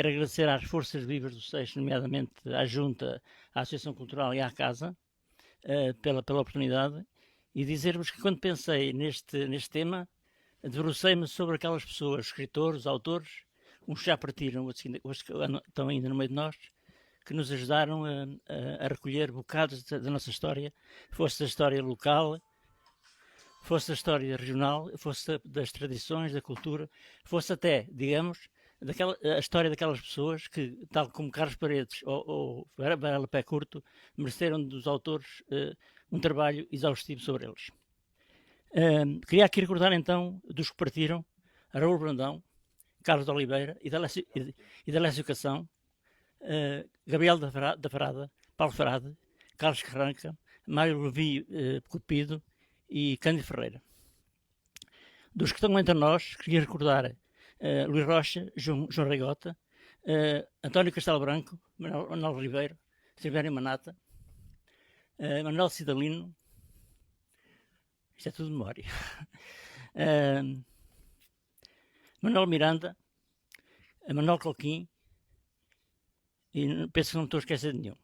quero agradecer às forças vivas do Seixo, nomeadamente à Junta, à Associação Cultural e à Casa, pela oportunidade, e dizer-vos que quando pensei neste tema, debrucei-me sobre aquelas pessoas, escritores, autores, uns já partiram, outros estão ainda no meio de nós, que nos ajudaram a recolher bocados da nossa história, fosse da história local, fosse da história regional, fosse das tradições, da cultura, fosse até, digamos, a história daquelas pessoas que, tal como Carlos Paredes ou Varela Pé Curto, mereceram dos autores um trabalho exaustivo sobre eles. Queria aqui recordar então dos que partiram: Raul Brandão, Carlos de Oliveira e da Lécio Cação, Gabriel da Farada, Paulo Farade, Carlos Carranca, Mário Levi Cupido e Cândido Ferreira. Dos que estão entre nós, queria recordar Luís Rocha, João Reigota, António Castelo Branco, Manuel Ribeiro, Silvério Manata, Manuel Cidalino, isto é tudo de memória, Manuel Miranda, Manuel Cloquim, e penso que não estou a esquecer de nenhum.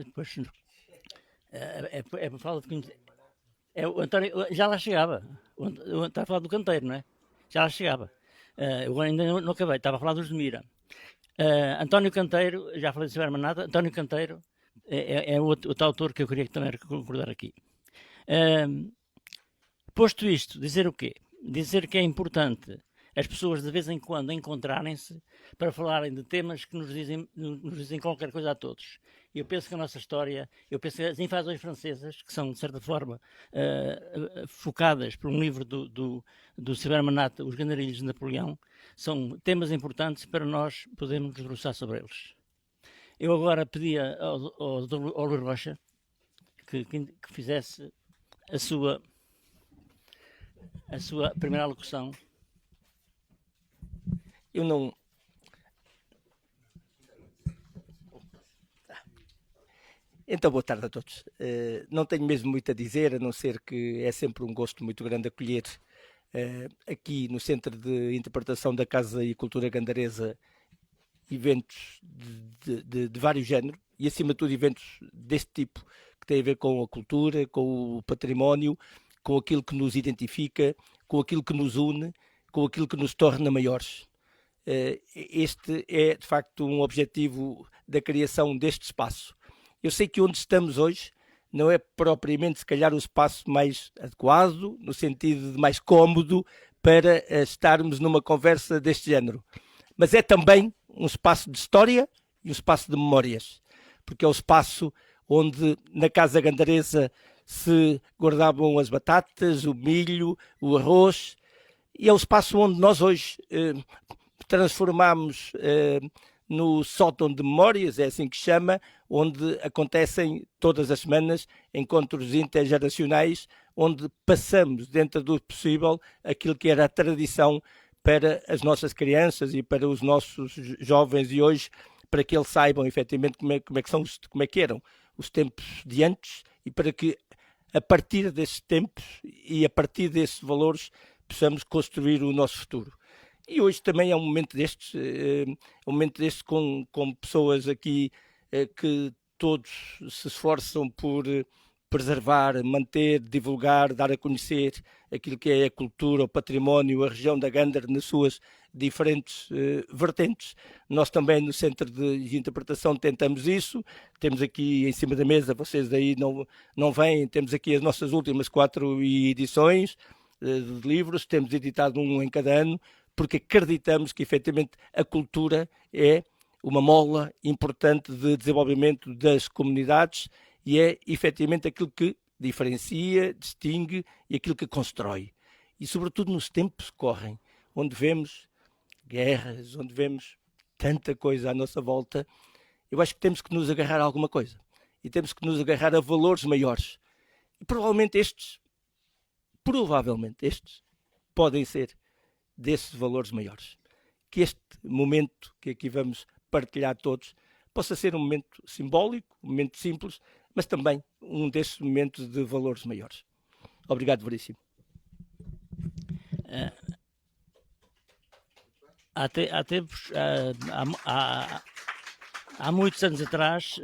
Depois é por falar de conhecer. O António já lá chegava. Estava a falar do Canteiro, não é? Já lá chegava. Eu ainda não acabei, estava a falar dos de Mira. António Canteiro, já falei de Silvério Manata, António Canteiro é outro autor que eu queria também recordar aqui. Posto isto, dizer o quê? Dizer que é importante as pessoas de vez em quando encontrarem-se para falarem de temas que nos dizem qualquer coisa a todos. Eu penso que a nossa história, eu penso que as invasões francesas, que são de certa forma focadas por um livro do Silvério Manata, Os Gandarilhos de Napoleão, são temas importantes para nós podermos nos debruçar sobre eles. Eu agora pedia ao Luís Rocha que fizesse a sua primeira alocução. Eu não... Então, boa tarde a todos. Não tenho mesmo muito a dizer, a não ser que é sempre um gosto muito grande acolher aqui no Centro de Interpretação da Casa e Cultura Gandaresa eventos de vários géneros e, acima de tudo, eventos deste tipo, que têm a ver com a cultura, com o património, com aquilo que nos identifica, com aquilo que nos une, com aquilo que nos torna maiores. Este é, de facto, um objetivo da criação deste espaço. Eu sei que onde estamos hoje não é propriamente, se calhar, o espaço mais adequado, no sentido de mais cômodo, para estarmos numa conversa deste género. Mas é também um espaço de história e um espaço de memórias, porque é o espaço onde, na Casa Gandaresa, se guardavam as batatas, o milho, o arroz, e é o espaço onde nós hoje transformamos no sótão de memórias, é assim que chama, onde acontecem todas as semanas encontros intergeracionais, onde passamos, dentro do possível, aquilo que era a tradição para as nossas crianças e para os nossos jovens de hoje, para que eles saibam efetivamente como é que eram os tempos de antes, e para que a partir desses tempos e a partir desses valores possamos construir o nosso futuro. E hoje também é um momento destes, com pessoas aqui que todos se esforçam por preservar, manter, divulgar, dar a conhecer aquilo que é a cultura, o património, a região da Gândara nas suas diferentes vertentes. Nós também no Centro de Interpretação tentamos isso, temos aqui em cima da mesa, vocês daí não vêm, temos aqui as nossas últimas 4 edições de livros, temos editado um em cada ano, porque acreditamos que efetivamente a cultura é uma mola importante de desenvolvimento das comunidades e é efetivamente aquilo que diferencia, distingue e aquilo que constrói. E sobretudo nos tempos que correm, onde vemos guerras, onde vemos tanta coisa à nossa volta, eu acho que temos que nos agarrar a alguma coisa. E temos que nos agarrar a valores maiores. E provavelmente estes podem ser desses valores maiores. Que este momento que aqui vamos partilhar todos possa ser um momento simbólico, um momento simples, mas também um desses momentos de valores maiores. Obrigado, Veríssimo. há tempos, há muitos anos atrás,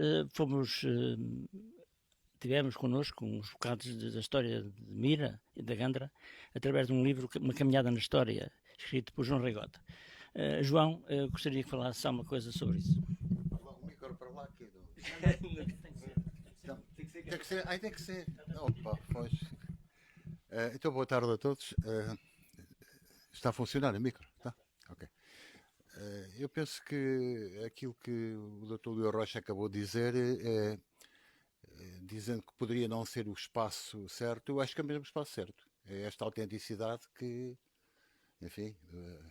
tivemos connosco uns bocados da história de Mira e da Gandra, através de um livro, Uma Caminhada na História, escrito por João Reigota. João, gostaria que falasse só uma coisa sobre isso. O micro para lá aqui. Tem que ser. Ai, tem que ser. Opa, pois. Então, boa tarde a todos. Está a funcionar o micro? Tá? Ok. Eu penso que aquilo que o Dr. Leo Rocha acabou de dizer, dizendo que poderia não ser o espaço certo, eu acho que é mesmo o espaço certo. É esta autenticidade que, enfim,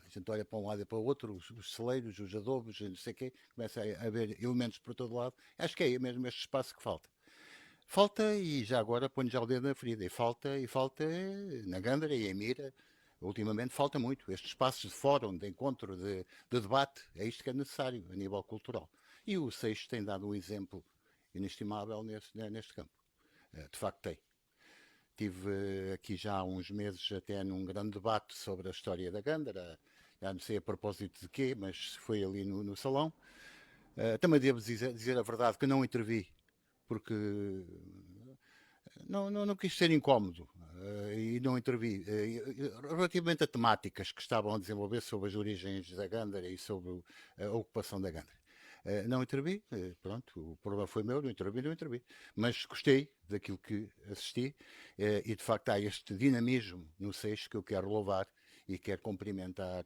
a gente olha para um lado e para o outro, os celeiros, os adobos, não sei o quê, começa a haver elementos por todo lado. Acho que é mesmo este espaço que falta. Falta, e já agora ponho já o dedo na ferida, e falta na Gândara e em Mira, ultimamente falta muito. Estes espaços de fórum, de encontro, de debate, é isto que é necessário a nível cultural. E o Seixo tem dado um exemplo inestimável neste campo. De facto tem. Tive aqui já há uns meses até num grande debate sobre a história da Gândara, já não sei a propósito de quê, mas foi ali no salão. Também devo dizer a verdade que não intervi, porque não quis ser incómodo e não intervi. Relativamente a temáticas que estavam a desenvolver sobre as origens da Gândara e sobre a ocupação da Gândara. Não intervi, pronto, o problema foi meu, não intervi. Mas gostei daquilo que assisti e de facto há este dinamismo no Seixo que eu quero louvar e quero cumprimentar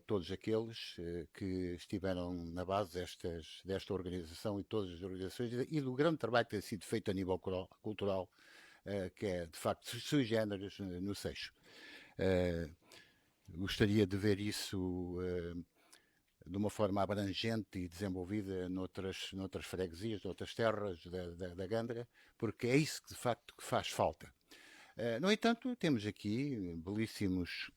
todos aqueles que estiveram na base desta organização e todas as organizações e do grande trabalho que tem sido feito a nível cultural, que é de facto sui generis no Seixo. Gostaria de ver isso de uma forma abrangente e desenvolvida noutras freguesias, noutras terras da Gândara, porque é isso que de facto que faz falta. No entanto, temos aqui belíssimos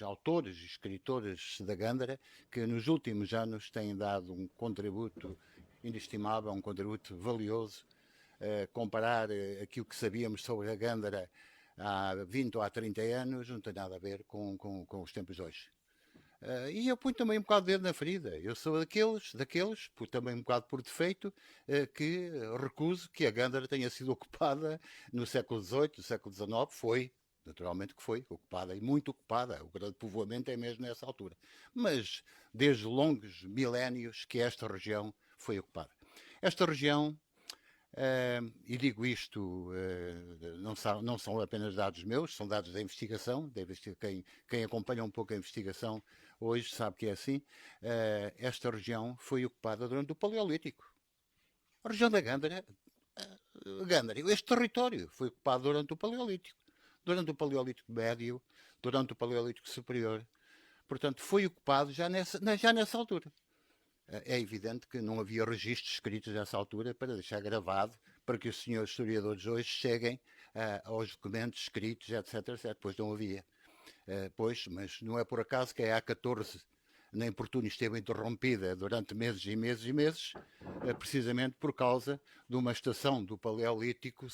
autores e escritores da Gândara que nos últimos anos têm dado um contributo inestimável, um contributo valioso. Comparar aquilo que sabíamos sobre a Gândara há 20 ou há 30 anos não tem nada a ver com os tempos de hoje. E eu ponho também um bocado de dedo na ferida. Eu sou daqueles, também um bocado por defeito, que recuso que a Gândara tenha sido ocupada no século XVIII, no século XIX. Foi, naturalmente que foi, ocupada e muito ocupada. O grande povoamento é mesmo nessa altura. Mas desde longos milénios que esta região foi ocupada. Esta região, e digo isto, não são apenas dados meus, são dados da investigação. Quem acompanha um pouco a investigação hoje sabe que é assim. Esta região foi ocupada durante o Paleolítico. A região da Gândara, este território foi ocupado durante o Paleolítico. Durante o Paleolítico Médio, durante o Paleolítico Superior. Portanto, foi ocupado já nessa altura. É evidente que não havia registros escritos nessa altura para deixar gravado, para que os senhores historiadores hoje cheguem aos documentos escritos, etc. Pois não havia. Mas não é por acaso que a A14 na Importúnio esteve interrompida durante meses e meses e meses, precisamente por causa de uma estação do Paleolítico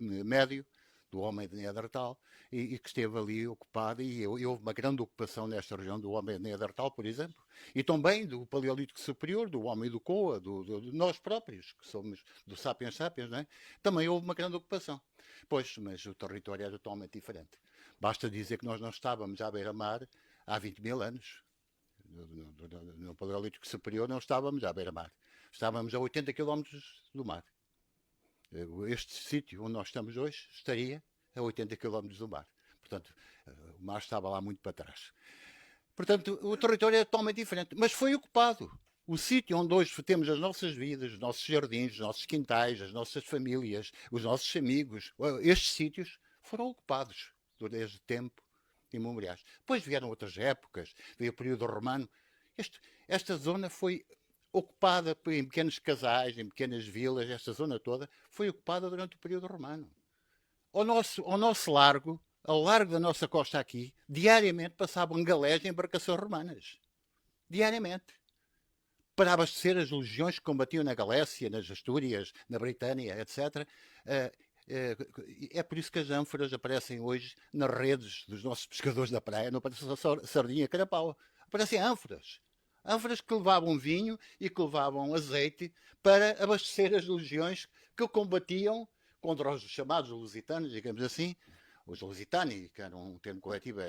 Médio, do homem de Neandertal, e que esteve ali ocupada, e houve uma grande ocupação nesta região do homem de Neandertal, por exemplo, e também do Paleolítico Superior, do homem do Coa, de nós próprios, que somos do Sapiens Sapiens, não é? Também houve uma grande ocupação. Pois, mas o território era totalmente diferente. Basta dizer que nós não estávamos à beira-mar há 20 mil anos. No Paleolítico Superior não estávamos à beira-mar. Estávamos a 80 km do mar. Este sítio onde nós estamos hoje estaria a 80 km do mar. Portanto, o mar estava lá muito para trás. Portanto, o território é totalmente diferente, mas foi ocupado. O sítio onde hoje temos as nossas vidas, os nossos jardins, os nossos quintais, as nossas famílias, os nossos amigos, estes sítios foram ocupados desde tempo imemoriais. Depois vieram outras épocas, veio o período romano. Esta zona foi ocupada em pequenos casais, em pequenas vilas, esta zona toda foi ocupada durante o período romano. Ao nosso largo, ao largo da nossa costa aqui, diariamente passavam galés e embarcações romanas. Diariamente. Para abastecer as legiões que combatiam na Galécia, nas Astúrias, na Britânia, etc. É por isso que as ânforas aparecem hoje nas redes dos nossos pescadores da praia. Não aparece só sardinha, carapau. Aparecem ânforas. Ânforas que levavam vinho e que levavam azeite para abastecer as legiões que combatiam contra os chamados lusitanos, digamos assim. Os lusitani, que era um termo coletivo,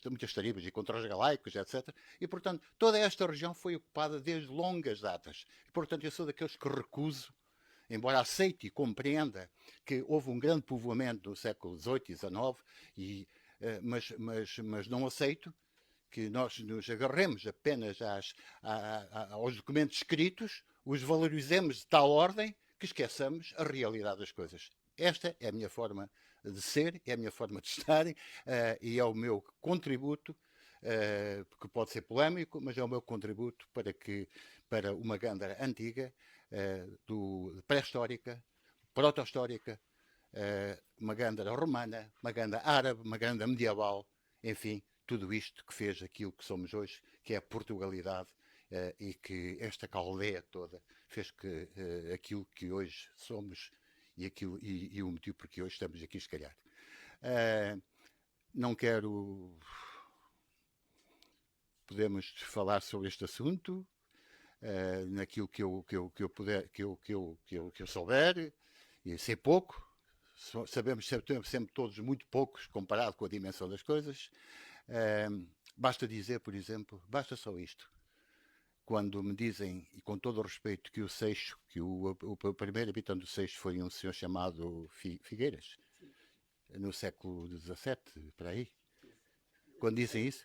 muitas taribas, e contra os galaicos, etc. E, portanto, toda esta região foi ocupada desde longas datas. E, portanto, eu sou daqueles que recuso, embora aceite e compreenda que houve um grande povoamento no século XVIII e XIX, mas não aceito que nós nos agarremos apenas aos documentos escritos, os valorizemos de tal ordem que esqueçamos a realidade das coisas. Esta é a minha forma de ser, é a minha forma de estar e é o meu contributo, que pode ser polémico, mas é o meu contributo para uma Gândara antiga, pré-histórica, proto-histórica, uma Gândara romana, uma Gândara árabe, uma Gândara medieval, enfim, tudo isto que fez aquilo que somos hoje, que é a Portugalidade, e que esta caldeia toda fez que aquilo que hoje somos e o motivo por que hoje estamos aqui, se calhar. Não quero... Podemos falar sobre este assunto, naquilo que eu puder, que eu souber, e sei pouco. Sabemos sempre todos muito poucos comparado com a dimensão das coisas. Basta dizer, por exemplo, basta só isto. Quando me dizem, e com todo o respeito, que o Seixo, que o primeiro habitante do Seixo foi um senhor chamado Figueiras, no século XVII, por aí. Quando dizem isso,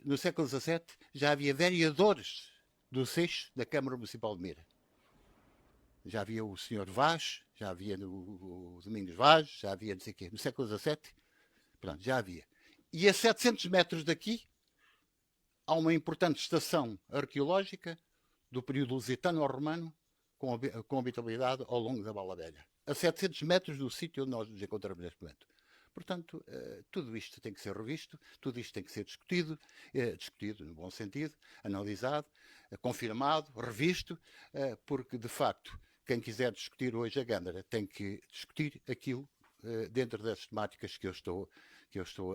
no século XVII já havia vereadores do Seixo da Câmara Municipal de Mira. Já havia o senhor Vaz, já havia o Domingos Vaz, já havia não sei o quê. No século XVII, pronto, já havia. E a 700 metros daqui há uma importante estação arqueológica do período lusitano-romano com habitabilidade ao longo da Bala Velha. A 700 metros do sítio onde nós nos encontramos neste momento. Portanto, tudo isto tem que ser revisto, tudo isto tem que ser discutido, discutido no bom sentido, analisado, confirmado, revisto, porque, de facto, quem quiser discutir hoje a Gândara tem que discutir aquilo dentro das temáticas que eu estou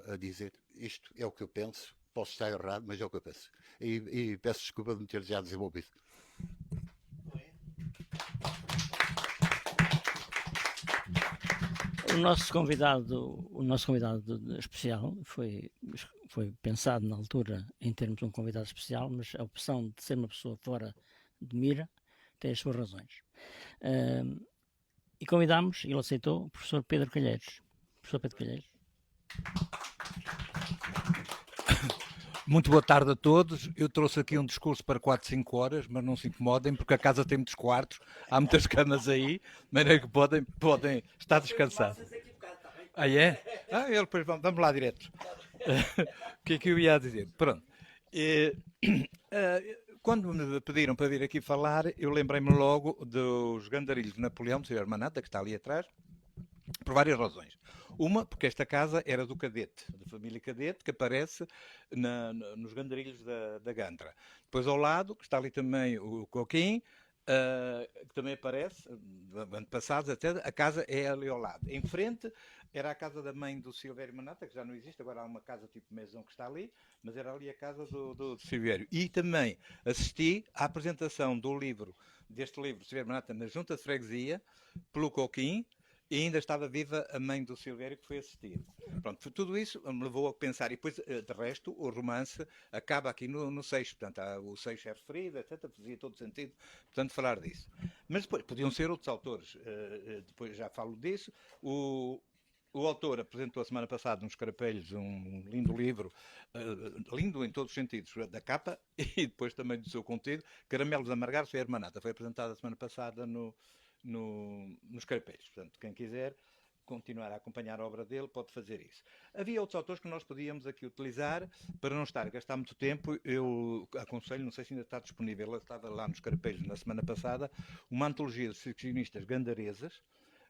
a dizer. Isto é o que eu penso. Posso estar errado, mas é o que eu penso. E peço desculpa de me ter já desenvolvido. O nosso convidado especial foi pensado na altura em termos de um convidado especial, mas a opção de ser uma pessoa fora de Mira tem as suas razões. E convidámos, e ele aceitou, o professor Pedro Calheiros. Professor Pedro Calheiros. Muito boa tarde a todos. Eu trouxe aqui um discurso para 4, 5 horas, mas não se incomodem, porque a casa tem muitos quartos, há muitas camas aí, de maneira que podem estar descansados. Ah, é? Ele depois vamos lá direto. O que é que eu ia dizer? Pronto. Quando me pediram para vir aqui falar, eu lembrei-me logo dos gandarilhos de Napoleão, do Sr. Hermanata, que está ali atrás, por várias razões. Uma, porque esta casa era do Cadete, da família Cadete, que aparece nos gandarilhos da Gândara. Depois ao lado, que está ali também o Coquim, que também aparece, antepassados até, a casa é ali ao lado. Em frente era a casa da mãe do Silvério Manata, que já não existe, agora há uma casa tipo Maison que está ali, mas era ali a casa do Silvério. E também assisti à apresentação deste livro, Silvério Manata, na Junta de Freguesia, pelo Coquim, e ainda estava viva a mãe do Silvério, que foi assistir. Pronto, tudo isso me levou a pensar. E depois, de resto, o romance acaba aqui no Seixo. Portanto, o Seixo é referido, etc. Fazia todo sentido, portanto, falar disso. Mas depois, podiam ser outros autores. Depois já falo disso. O autor apresentou a semana passada nos Carapelhos um lindo livro, lindo em todos os sentidos, da capa e depois também do seu conteúdo. Caramelos Amargados e Hermanata. Foi apresentado a semana passada nos Carapelhos. Portanto, quem quiser continuar a acompanhar a obra dele pode fazer isso. Havia outros autores que nós podíamos aqui utilizar para não estar a gastar muito tempo. Eu aconselho, não sei se ainda está disponível, ela estava lá nos Carapelhos na semana passada, uma antologia de ficcionistas gandaresas,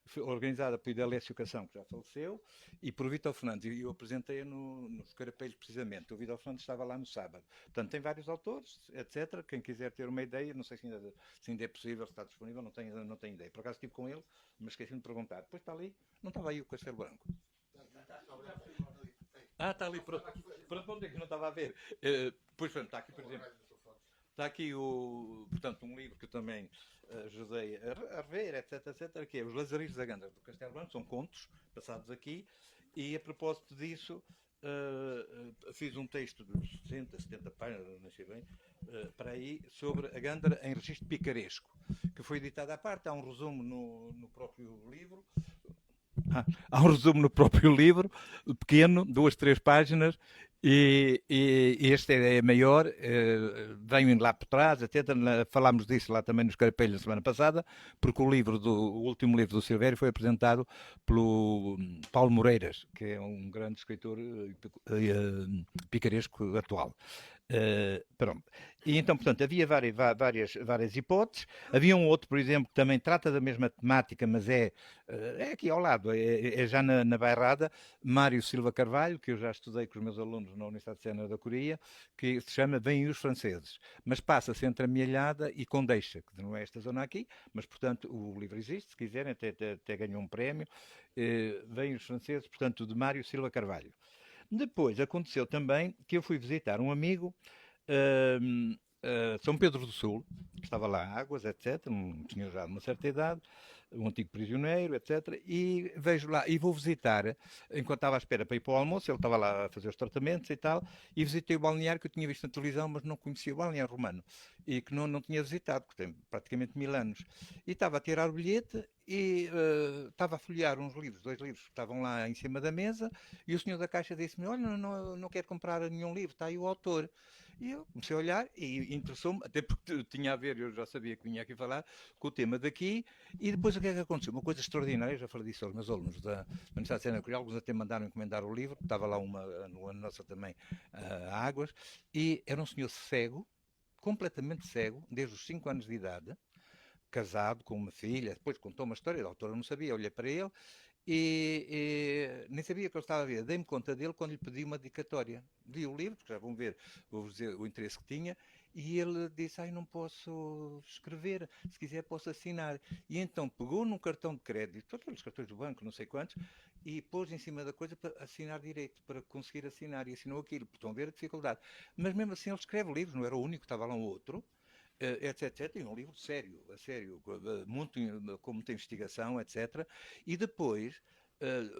foi organizada por Idalécio Cação, que já faleceu, e por Vítor Fernandes. E eu apresentei-a nos Carapelhos, precisamente. O Vítor Fernandes estava lá no sábado. Portanto, tem vários autores, etc. Quem quiser ter uma ideia, não sei se ainda é possível, se está disponível, não tenho ideia. Por acaso estive com ele, mas esqueci-me de perguntar. Depois está ali, não estava aí o Castelo Branco. Está ali, pronto. Pronto, onde é que não estava a ver? Pois, pronto, está aqui, por exemplo. Está aqui, portanto, um livro que eu também ajudei a rever, etc, que é Os Lazaristas da Gândara do Castelo Branco, são contos passados aqui, e a propósito disso, fiz um texto de 60, 70 páginas, não sei bem, para aí, sobre a Gândara em registro picaresco, que foi editado à parte. Há um resumo no próprio livro. Há um resumo no próprio livro, pequeno, 2, 3 páginas, e este é maior, venho lá por trás, até falámos disso lá também nos Carapelhos na semana passada, porque o último livro do Silvério foi apresentado pelo Paulo Moreiras, que é um grande escritor picaresco atual. Pronto. E então, portanto, havia várias hipóteses. Havia um outro, por exemplo, que também trata da mesma temática, mas é aqui ao lado, é já na Bairrada, Mário Silva Carvalho, que eu já estudei com os meus alunos na Universidade de Sena da Coreia, que se chama Vêm os Franceses, mas passa-se entre Amealhada e Condeixa, que não é esta zona aqui, mas, portanto, o livro existe, se quiserem, até ganhou um prémio. Vêm os Franceses, portanto, de Mário Silva Carvalho. Depois aconteceu também que eu fui visitar um amigo, São Pedro do Sul, que estava lá a Águas, etc., um senhor já de uma certa idade, um antigo prisioneiro, etc., e vejo lá, e vou visitar, enquanto estava à espera para ir para o almoço, ele estava lá a fazer os tratamentos e tal, e visitei o balneário que eu tinha visto na televisão, mas não conhecia o balneário romano, e que não tinha visitado, porque tem praticamente 1000 anos. E estava a tirar o bilhete e estava a folhear uns livros, 2 livros que estavam lá em cima da mesa, e o senhor da caixa disse-me: olha, não quero comprar nenhum livro, está aí o autor. E eu comecei a olhar e interessou-me, até porque tinha a ver, eu já sabia que vinha aqui falar, com o tema daqui. E depois o que é que aconteceu? Uma coisa extraordinária, eu já falei disso aos meus alunos da Universidade de Sena da Coreia, alguns até mandaram encomendar o livro, estava lá a nossa também, a Águas, e era um senhor cego, completamente cego, desde os 5 anos de idade, casado com uma filha. Depois contou uma história, a autora não sabia, olhei para ele e nem sabia que ele estava a ver. Dei-me conta dele quando lhe pedi uma dedicatória. Li o livro, porque já vão ver, vou-vos dizer o interesse que tinha, e ele disse: não posso escrever, se quiser posso assinar. E então pegou num cartão de crédito, aqueles cartões do banco, não sei quantos, e pôs em cima da coisa para assinar direito, para conseguir assinar, e assinou aquilo. Estão a ver a dificuldade. Mas mesmo assim ele escreve livros, não era o único, estava lá um outro, etc. Tem um livro sério, a sério, muito, com muita investigação, etc. E depois,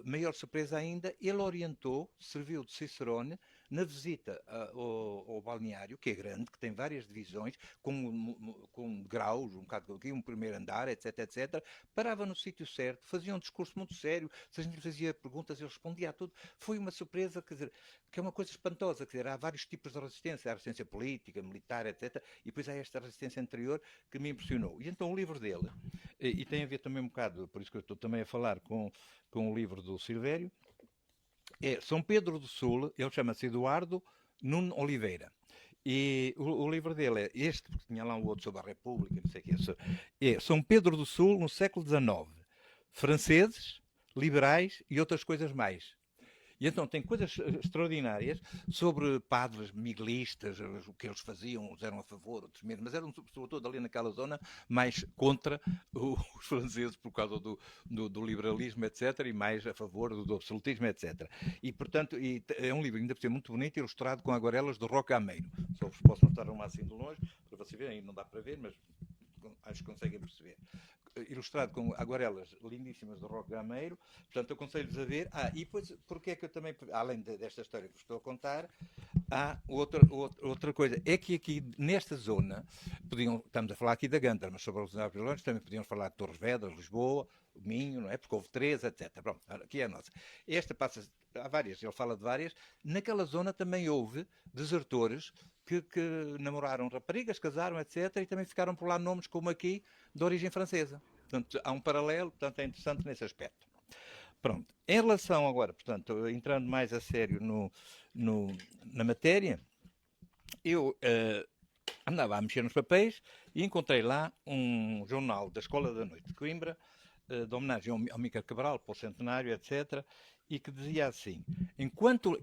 maior surpresa ainda, ele orientou, serviu de cicerone na visita ao balneário, que é grande, que tem várias divisões, com graus, um bocado aqui, um primeiro andar, etc. Parava no sítio certo, fazia um discurso muito sério, se a gente lhe fazia perguntas, ele respondia a tudo. Foi uma surpresa, quer dizer, que é uma coisa espantosa, quer dizer, há vários tipos de resistência, há resistência política, militar, etc. E depois há esta resistência anterior que me impressionou. E então o livro dele, e tem a ver também um bocado, por isso que eu estou também a falar com o livro do Silvério, é São Pedro do Sul, ele chama-se Eduardo Nuno Oliveira. E o livro dele é este, porque tinha lá um outro sobre a República, não sei o que é São Pedro do Sul no século XIX. Franceses, liberais e outras coisas mais. E então tem coisas extraordinárias sobre padres miguelistas, o que eles faziam, uns eram a favor, outros menos, mas eram sobretudo ali naquela zona mais contra os franceses por causa do liberalismo, etc., e mais a favor do absolutismo, etc. E, portanto, é um livro ainda por ser muito bonito, ilustrado com aguarelas do Roca Ameiro. Só vos posso mostrar uma assim de longe, para vocês verem, não dá para ver, mas acho que conseguem perceber. Ilustrado com aguarelas lindíssimas do Roque Gameiro, portanto aconselho-vos a ver. E depois, porque é que eu também, além desta história que vos estou a contar, há outra coisa, é que aqui nesta zona, estamos a falar aqui da Gândara, mas sobre os Napoleões também podíamos falar de Torres Vedras, Lisboa, o Minho, não é? Porque houve 3, etc. Pronto, aqui é a nossa. Esta passa, há várias, ele fala de várias. Naquela zona também houve desertores que namoraram raparigas, casaram, etc. E também ficaram por lá nomes como aqui, de origem francesa. Portanto, há um paralelo, portanto, é interessante nesse aspecto. Pronto. Em relação agora, portanto, entrando mais a sério na matéria, eu andava a mexer nos papéis e encontrei lá um jornal da Escola da Noite de Coimbra, de homenagem ao Mícar Cabral, para o centenário, etc., e que dizia assim,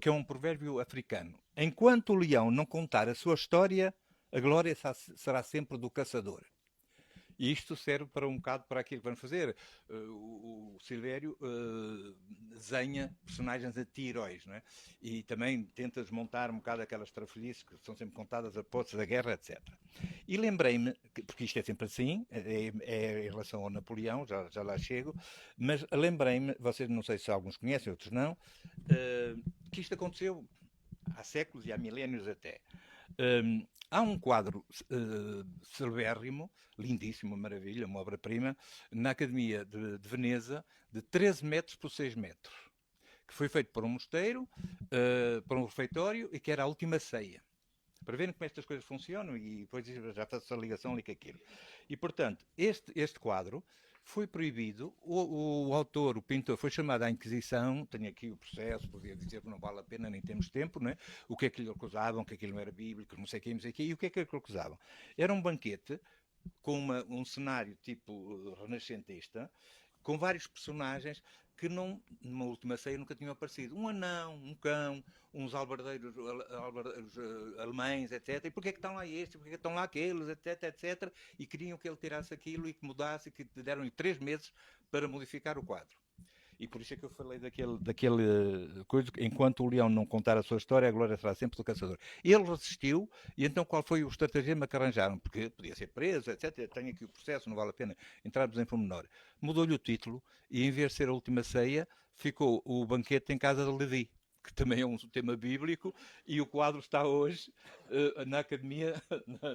que é um provérbio africano, enquanto o leão não contar a sua história, a glória será sempre do caçador. E isto serve para um bocado para aquilo que vamos fazer. O Silvério desenha personagens anti-heróis, não é? E também tenta desmontar um bocado aquelas trafolhices que são sempre contadas a postos da guerra, etc. E lembrei-me, porque isto é sempre assim, é em relação ao Napoleão, já lá chego, mas lembrei-me, vocês não sei se alguns conhecem, outros não, que isto aconteceu há séculos e há milénios até. Há um quadro celebérrimo, lindíssimo, maravilha, uma obra-prima, na Academia de Veneza, de 13 metros por 6 metros, que foi feito por um mosteiro, por um refeitório, e que era a última ceia. Para verem como estas coisas funcionam, e depois já faz a ligação ali com aquilo. E, portanto, este quadro foi proibido, o autor, o pintor, foi chamado à Inquisição, tenho aqui o processo, podia dizer que não vale a pena, nem temos tempo, não é? O que é que lhe acusavam, que aquilo não era bíblico, não sei o que, e o que é que lhe acusavam? Era um banquete com um cenário tipo renascentista, com vários personagens que numa última ceia nunca tinham aparecido. Um anão, um cão, uns albardeiros alemães, etc. E porquê é que estão lá estes, porquê é que estão lá aqueles, etc, etc. E queriam que ele tirasse aquilo e que mudasse, e que deram-lhe 3 meses para modificar o quadro. E por isso é que eu falei daquele coisa, enquanto o leão não contar a sua história, a glória será sempre do caçador. Ele resistiu, e então qual foi o estratagema que arranjaram? Porque podia ser preso, etc. Tenho aqui o processo, não vale a pena entrarmos em pormenor. Mudou-lhe o título, e em vez de ser a última ceia, ficou o banquete em casa de Levi, que também é um tema bíblico, e o quadro está hoje na Academia,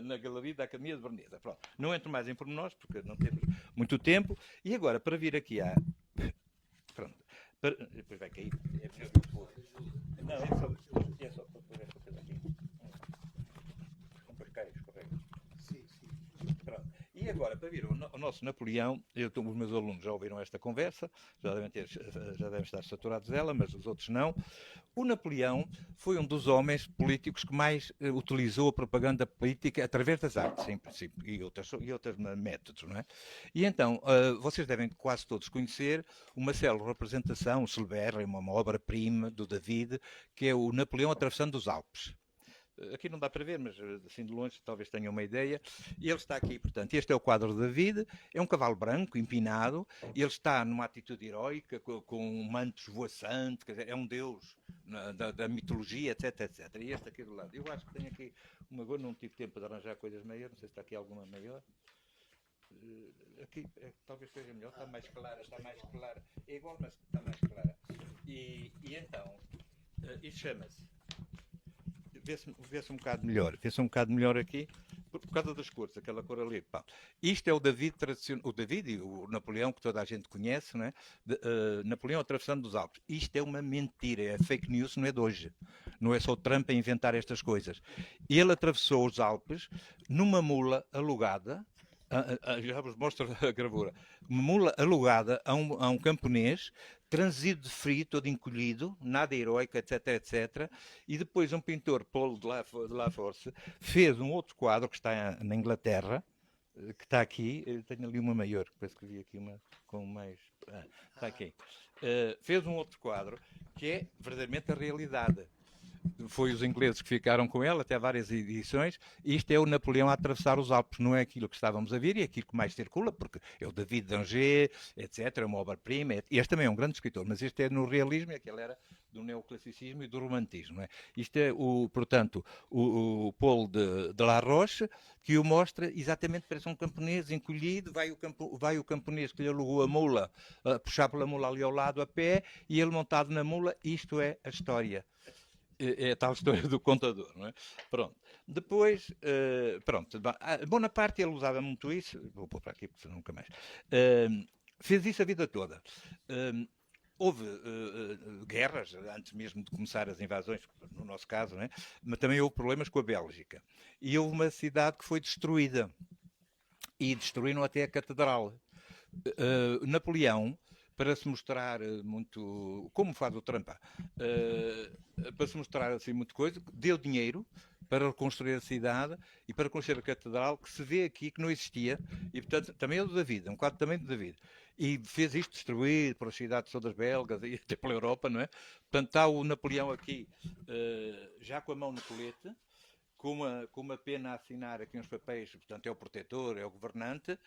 na Galeria da Academia de Veneza. Pronto. Não entro mais em pormenores, porque não temos muito tempo. E agora, para vir aqui à... Pronto. Depois vai cair. É melhor que eu pôr. Não, é só para pôr esta coisa aqui. Depois cai, escorrega. Sim. Pronto. E agora, para vir o nosso Napoleão, os meus alunos já ouviram esta conversa, já devem estar saturados dela, mas os outros não. O Napoleão foi um dos homens políticos que mais utilizou a propaganda política através das artes, em princípio, e outros métodos, não é? E então, vocês devem quase todos conhecer uma célebre representação, celebérrima, uma obra-prima do David, que é o Napoleão atravessando os Alpes. Aqui não dá para ver, mas assim de longe talvez tenham uma ideia. E ele está aqui, portanto, este é o quadro de David, é um cavalo branco, empinado, ele está numa atitude heroica, com mantos voaçantes, quer dizer, é um deus da mitologia, etc, etc. E este aqui do lado. Eu acho que tenho aqui uma agora, não tive tempo de arranjar coisas maiores, não sei se está aqui alguma maior. Aqui talvez seja melhor, está mais clara, é igual, mas está mais clara. E então, isto chama-se, vê-se um bocado melhor aqui, por causa das cores, aquela cor ali. Pá. Isto é o David tradicional, o David e o Napoleão, que toda a gente conhece, não é? Napoleão atravessando os Alpes. Isto é uma mentira, é fake news, não é de hoje. Não é só o Trump a inventar estas coisas. Ele atravessou os Alpes numa mula alugada, já vos mostro a gravura, uma mula alugada a um camponês, transido de frio, todo encolhido, nada heroico, etc, etc. E depois um pintor, Paul de la Force, fez um outro quadro que está na Inglaterra, que está aqui, eu tenho ali uma maior, parece que vi aqui uma com mais... está aqui. Fez um outro quadro que é verdadeiramente a realidade. Foi os ingleses que ficaram com ele, até várias edições. Isto é o Napoleão a atravessar os Alpes, não é aquilo que estávamos a ver, e é aquilo que mais circula, porque é o David d'Angers, etc., é uma obra-prima. Este também é um grande escritor, mas este é no realismo, e aquele era do neoclassicismo e do romantismo. Não é? Isto é, portanto, o Paul de la Roche, que o mostra exatamente, parece um camponês encolhido, vai o camponês que lhe alugou a mula, puxar pela mula ali ao lado a pé, e ele montado na mula. Isto é a história. É a tal história do contador, não é? Pronto. Depois, pronto, Bonaparte, ele usava muito isso, vou pôr para aqui porque nunca mais, fez isso a vida toda. Houve guerras, antes mesmo de começar as invasões, no nosso caso, não é? Mas também houve problemas com a Bélgica. E houve uma cidade que foi destruída. E destruíram até a catedral. Napoleão, para se mostrar muito, como faz o Trump, para se mostrar assim muita coisa, deu dinheiro, para reconstruir a cidade e para reconstruir a catedral, que se vê aqui que não existia, e portanto também é do David, é um quadro também do David. E fez isto distribuir para as cidades todas belgas e até pela Europa, não é? Portanto, está o Napoleão aqui, já com a mão no colete, com uma pena a assinar aqui uns papéis, portanto é o protetor, é o governante,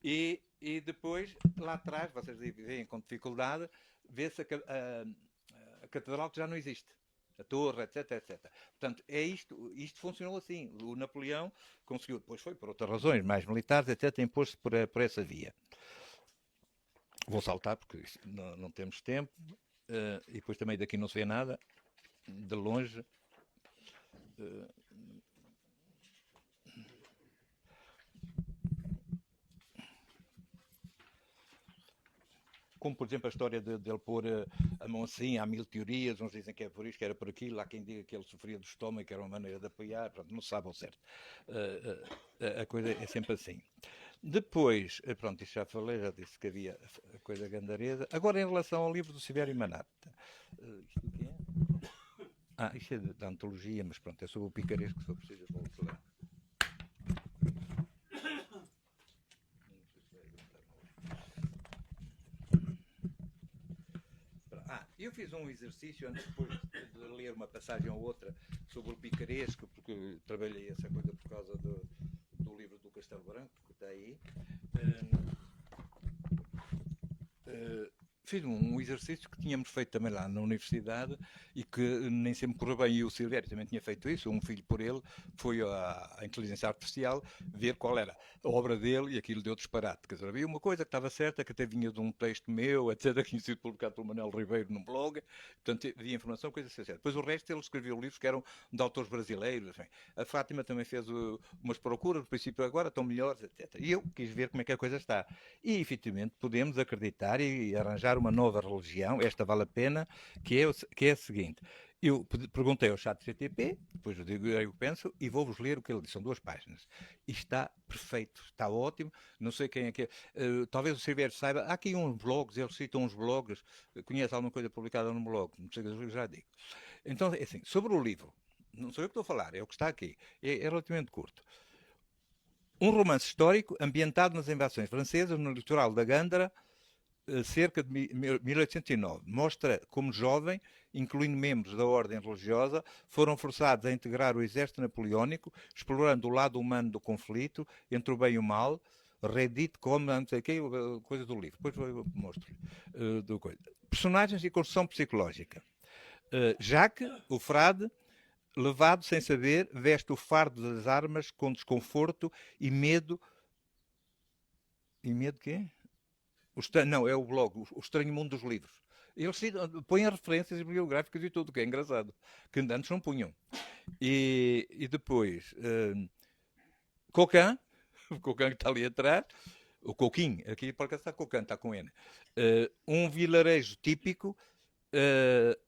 e depois, lá atrás, vocês veem com dificuldade, vê-se a catedral que já não existe. A torre, etc, etc. Portanto, isto funcionou assim. O Napoleão conseguiu, depois foi por outras razões, mais militares, etc, impôs-se por essa via. Vou saltar, porque não temos tempo, e depois também daqui não se vê nada, de longe. Como, por exemplo, a história dele pôr a mão assim, há mil teorias, uns dizem que é por isto, que era por aquilo, há quem diga que ele sofria do estômago, que era uma maneira de apoiar, pronto, não se sabe ao certo. A coisa é sempre assim. Depois, pronto, isto já falei, já disse que havia a coisa gandaresa. Agora, em relação ao livro do Silvério Manata, isto o que é? Isto é da antologia, mas pronto, é sobre o picaresco, se for preciso, vou ler. Eu fiz um exercício antes depois de ler uma passagem ou outra sobre o picaresco, porque trabalhei essa coisa por causa do livro do Castelo Branco, que está aí. Fiz um exercício que tínhamos feito também lá na universidade e que nem sempre correu bem, e o Silvério também tinha feito isso, um filho por ele, foi à inteligência artificial ver qual era a obra dele e aquilo deu disparate. Quer dizer, havia uma coisa que estava certa, que até vinha de um texto meu, etc., que tinha sido publicado pelo Manuel Ribeiro num blog, portanto havia informação, coisa certa. Depois o resto ele escreveu livros que eram de autores brasileiros, enfim. A Fátima também fez umas procuras, no princípio agora estão melhores, etc. E eu quis ver como é que a coisa está. E efetivamente podemos acreditar e arranjar uma nova religião, esta vale a pena, que é a seguinte. Eu perguntei ao ChatGPT, depois eu penso, e vou-vos ler o que ele disse. São 2 páginas. E está perfeito, está ótimo. Não sei quem é que é. Talvez o Silvério saiba. Há aqui uns blogs, eles citam uns blogs. Conhece alguma coisa publicada num blog? Não sei, eu já digo. Então, é assim, sobre o livro, não sou eu que estou a falar, é o que está aqui. É relativamente curto. Um romance histórico ambientado nas invasões francesas no litoral da Gândara, cerca de 1809. Mostra como jovem, incluindo membros da ordem religiosa, foram forçados a integrar o exército napoleónico, explorando o lado humano do conflito entre o bem e o mal. Reddit, como não sei o que, coisa do livro. Depois mostro. Personagens e construção psicológica. Jacques, o frade, levado sem saber, veste o fardo das armas com desconforto e medo. E medo de quê? Não, é o blog, o Estranho Mundo dos Livros. Eles põem referências bibliográficas e tudo, que é engraçado, que antes não punham. E depois, Coquin, o Coquin que está ali atrás, o Coquim, aqui por acaso está Coquin, está com N. Um vilarejo típico,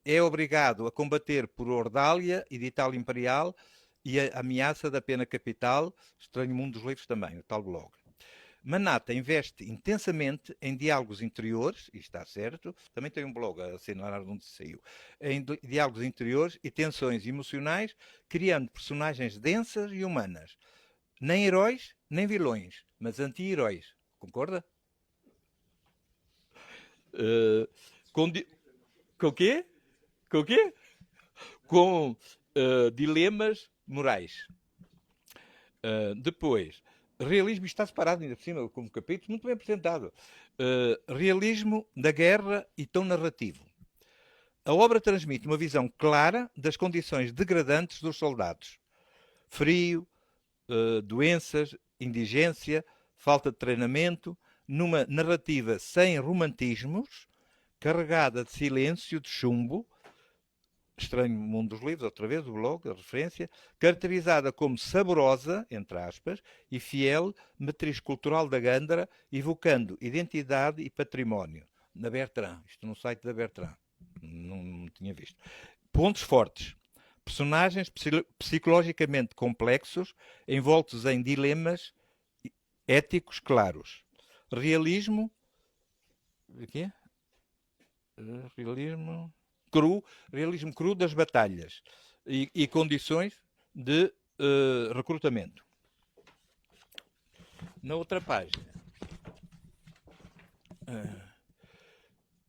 é obrigado a combater por Ordália e de Itália Imperial e a ameaça da pena capital, Estranho Mundo dos Livros também, o tal blog. Manata investe intensamente em diálogos interiores, e está certo, também tem um blog a assinar onde saiu, em diálogos interiores e tensões emocionais, criando personagens densas e humanas. Nem heróis, nem vilões, mas anti-heróis. Concorda? Com o quê? Com o quê? Com dilemas morais. Depois... Realismo, está separado ainda por cima, como capítulo, muito bem apresentado. Realismo da guerra e tom narrativo. A obra transmite uma visão clara das condições degradantes dos soldados. Frio, doenças, indigência, falta de treinamento, numa narrativa sem romantismos, carregada de silêncio, de chumbo, Estranho Mundo dos Livros, outra vez, o blog, a referência, caracterizada como saborosa, entre aspas, e fiel matriz cultural da Gândara, evocando identidade e património. Na Bertrand, isto no site da Bertrand, não tinha visto. Pontos fortes. Personagens psicologicamente complexos, envoltos em dilemas éticos claros. Realismo... O quê? Realismo cru das batalhas e condições de recrutamento. Na outra página,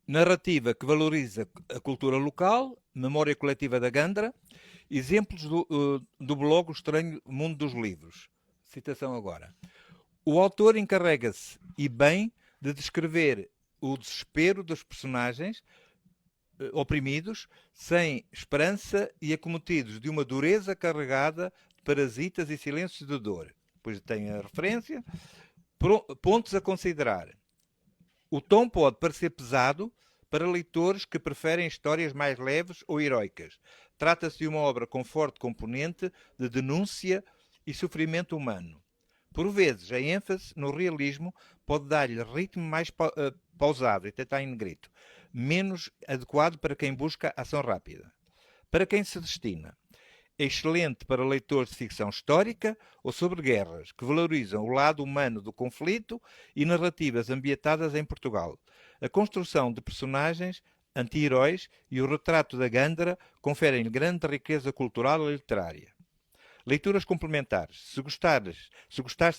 narrativa que valoriza a cultura local, memória coletiva da Gandra, exemplos do blog O Estranho Mundo dos Livros. Citação agora. O autor encarrega-se, e bem, de descrever o desespero dos personagens oprimidos, sem esperança e acometidos de uma dureza carregada de parasitas e silêncios de dor. Depois tem a referência. Pontos a considerar. O tom pode parecer pesado para leitores que preferem histórias mais leves ou heroicas. Trata-se de uma obra com forte componente de denúncia e sofrimento humano. Por vezes, a ênfase no realismo pode dar-lhe ritmo mais pausado, e até está em negrito, menos adequado para quem busca ação rápida. Para quem se destina? É excelente para leitores de ficção histórica ou sobre guerras, que valorizam o lado humano do conflito e narrativas ambientadas em Portugal. A construção de personagens, anti-heróis e o retrato da Gândara conferem-lhe grande riqueza cultural e literária. Leituras complementares. Se gostares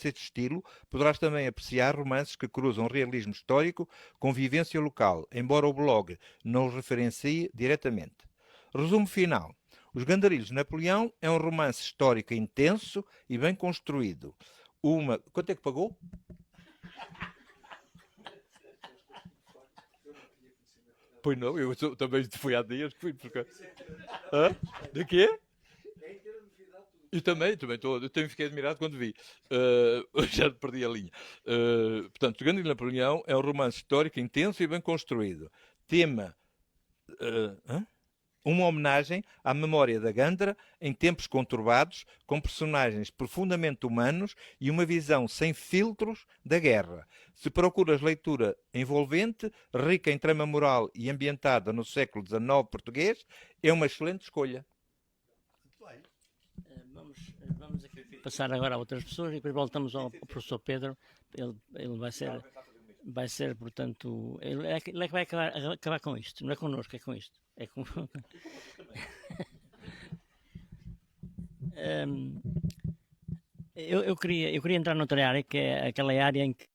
deste estilo, poderás também apreciar romances que cruzam realismo histórico com vivência local, embora o blog não os referencie diretamente. Resumo final. Os Gandarilhos de Napoleão é um romance histórico intenso e bem construído. Quanto é que pagou? Pois não, eu também fui há dias que fui buscar. Hã? De quê? Eu também fiquei admirado quando vi. Já perdi a linha. Portanto, O Grande Napoleão é um romance histórico intenso e bem construído. Tema uma homenagem à memória da Gândara em tempos conturbados, com personagens profundamente humanos e uma visão sem filtros da guerra. Se procuras leitura envolvente, rica em trama moral e ambientada no século XIX português, é uma excelente escolha. Vamos aqui passar agora a outras pessoas e depois voltamos ao professor Pedro. Ele vai ser, portanto, ele é que vai acabar com isto. Não é connosco, é com isto. É com... eu queria entrar noutra área, que é aquela área em que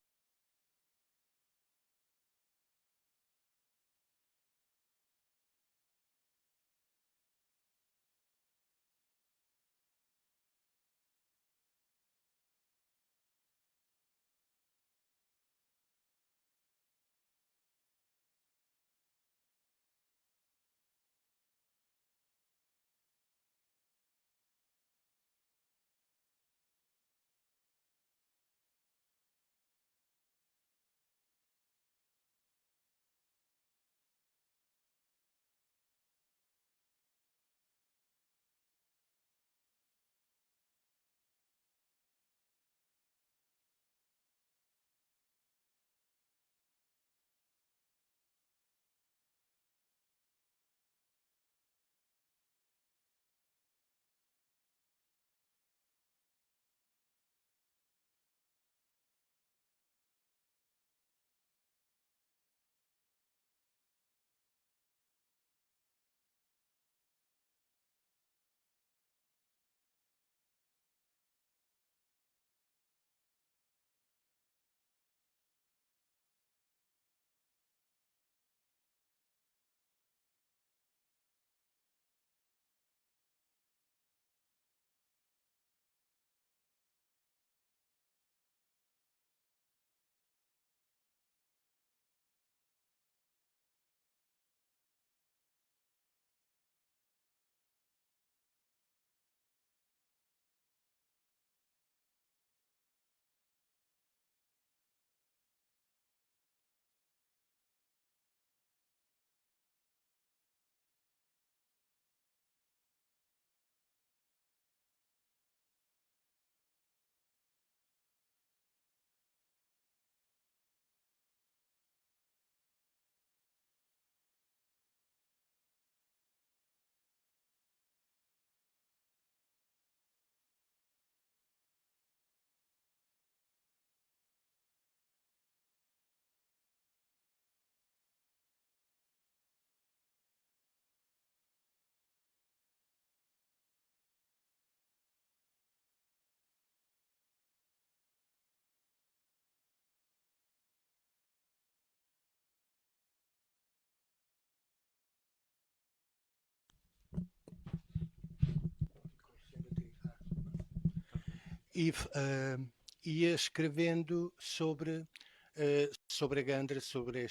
ia escrevendo sobre a Gandra, sobre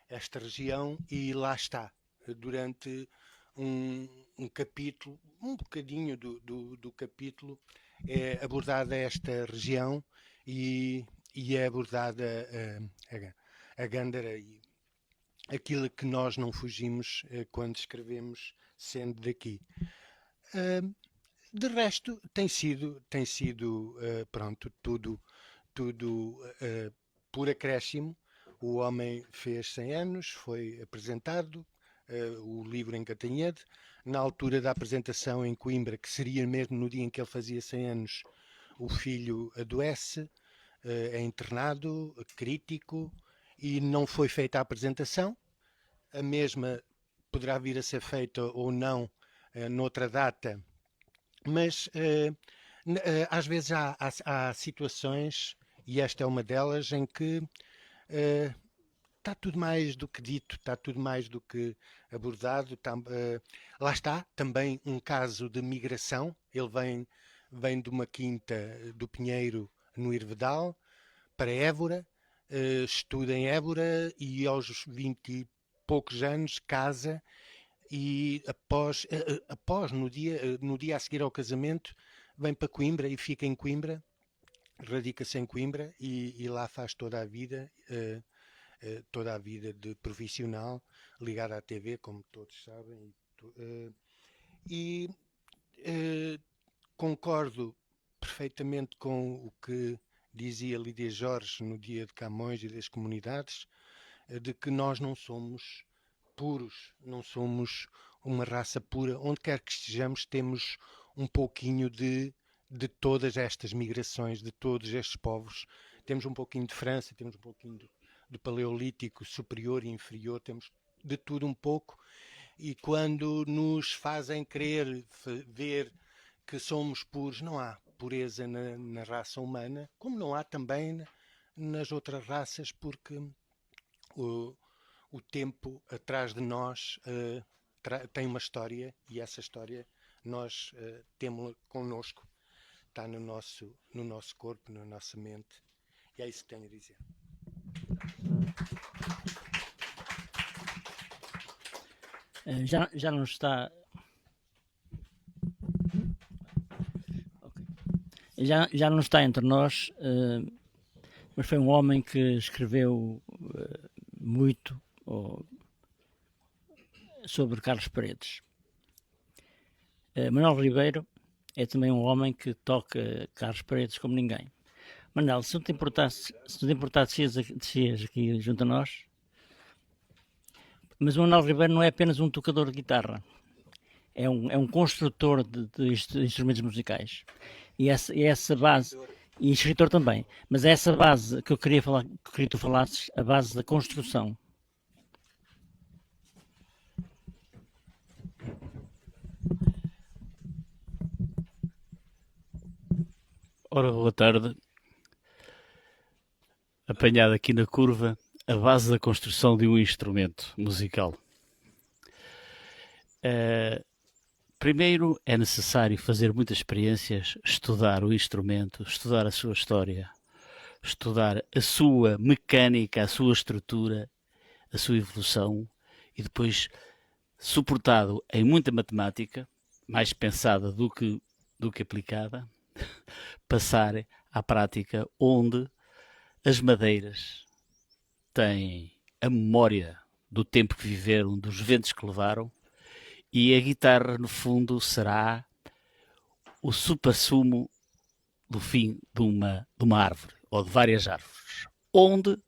esta região, e lá está, durante um capítulo, um bocadinho do capítulo, é abordada esta região e é abordada a Gandara e aquilo que nós não fugimos quando escrevemos sendo daqui. De resto, tem sido pronto, tudo por acréscimo. O homem fez 100 anos, foi apresentado, o livro em Cantanhede. Na altura da apresentação em Coimbra, que seria mesmo no dia em que ele fazia 100 anos, o filho adoece, é internado, crítico, e não foi feita a apresentação. A mesma poderá vir a ser feita ou não noutra data, mas às vezes há situações, e esta é uma delas, em que está tudo mais do que dito, está tudo mais do que abordado. Lá está também um caso de migração. Ele vem de uma quinta do Pinheiro, no Hervedal, para Évora, estuda em Évora e aos 20 e poucos anos casa, e após no dia a seguir ao casamento, vem para Coimbra e fica em Coimbra, radica-se em Coimbra e lá faz toda a vida de profissional ligada à TV, como todos sabem. E concordo perfeitamente com o que dizia Lídia Jorge no Dia de Camões e das Comunidades, de que nós não somos puros, não somos uma raça pura. Onde quer que estejamos, temos um pouquinho de todas estas migrações, de todos estes povos. Temos um pouquinho de França, temos um pouquinho do Paleolítico superior e inferior, temos de tudo um pouco. E quando nos fazem querer ver que somos puros, não há pureza na raça humana, como não há também nas outras raças, porque o tempo atrás de nós tem uma história, e essa história nós temos connosco, está no nosso corpo, na nossa mente, e é isso que tenho a dizer. Já não está. Já não está entre nós, mas foi um homem que escreveu muito sobre Carlos Paredes. Manuel Ribeiro é também um homem que toca Carlos Paredes como ninguém. Manuel, se não te importasse, descias aqui junto a nós. Mas o Manuel Ribeiro não é apenas um tocador de guitarra, é um construtor de instrumentos musicais. E essa base, e escritor também, mas é essa base que eu queria falar, que tu falasses, a base da construção. Ora, boa tarde. Apanhado aqui na curva, a base da construção de um instrumento musical. Primeiro é necessário fazer muitas experiências, estudar o instrumento, estudar a sua história, estudar a sua mecânica, a sua estrutura, a sua evolução, e depois, suportado em muita matemática, mais pensada do que aplicada, passar à prática, onde as madeiras têm a memória do tempo que viveram, dos ventos que levaram, e a guitarra, no fundo, será o supra-sumo do fim de uma árvore, ou de várias árvores, onde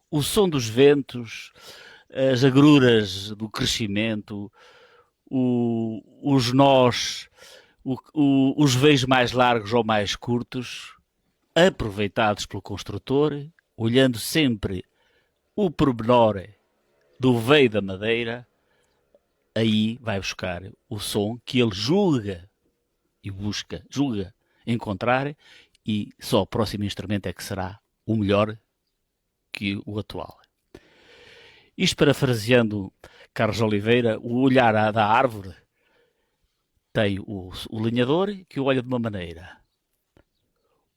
o som dos ventos, as agruras do crescimento, os nós, os veios mais largos ou mais curtos, aproveitados pelo construtor, olhando sempre o pormenor do veio da madeira, aí vai buscar o som que ele julga encontrar, e só o próximo instrumento é que será o melhor que o atual. Isto parafraseando Carlos Oliveira, o olhar da árvore tem o lenhador que o olha de uma maneira,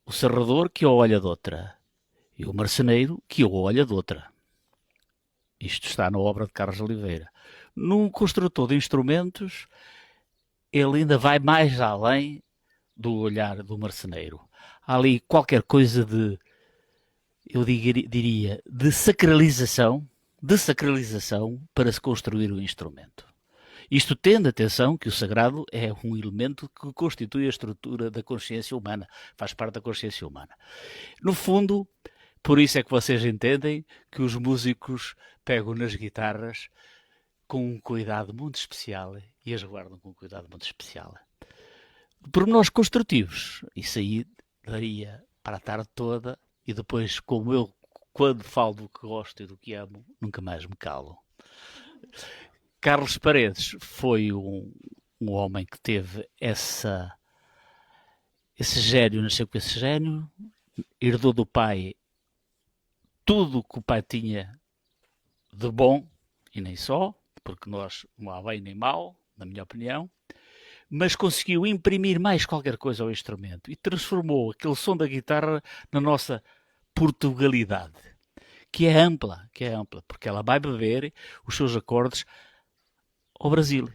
o serrador que o olha de outra e o marceneiro que o olha de outra. Isto está na obra de Carlos de Oliveira. Num construtor de instrumentos, ele ainda vai mais além do olhar do marceneiro. Há ali qualquer coisa de, eu diria, de sacralização para se construir o instrumento. Isto tendo atenção que o sagrado é um elemento que constitui a estrutura da consciência humana, faz parte da consciência humana. No fundo, por isso é que vocês entendem que os músicos pegam nas guitarras com um cuidado muito especial e as guardam com um cuidado muito especial. Pormenores construtivos, isso aí daria para a tarde toda e depois, como eu, quando falo do que gosto e do que amo, nunca mais me calo. Carlos Paredes foi um homem que teve esse gênio, nasceu com esse gênio, herdou do pai tudo o que o pai tinha de bom, e nem só, porque nós não há bem nem mal, na minha opinião, mas conseguiu imprimir mais qualquer coisa ao instrumento e transformou aquele som da guitarra na nossa Portugalidade, que é ampla, porque ela vai beber os seus acordes ao Brasil.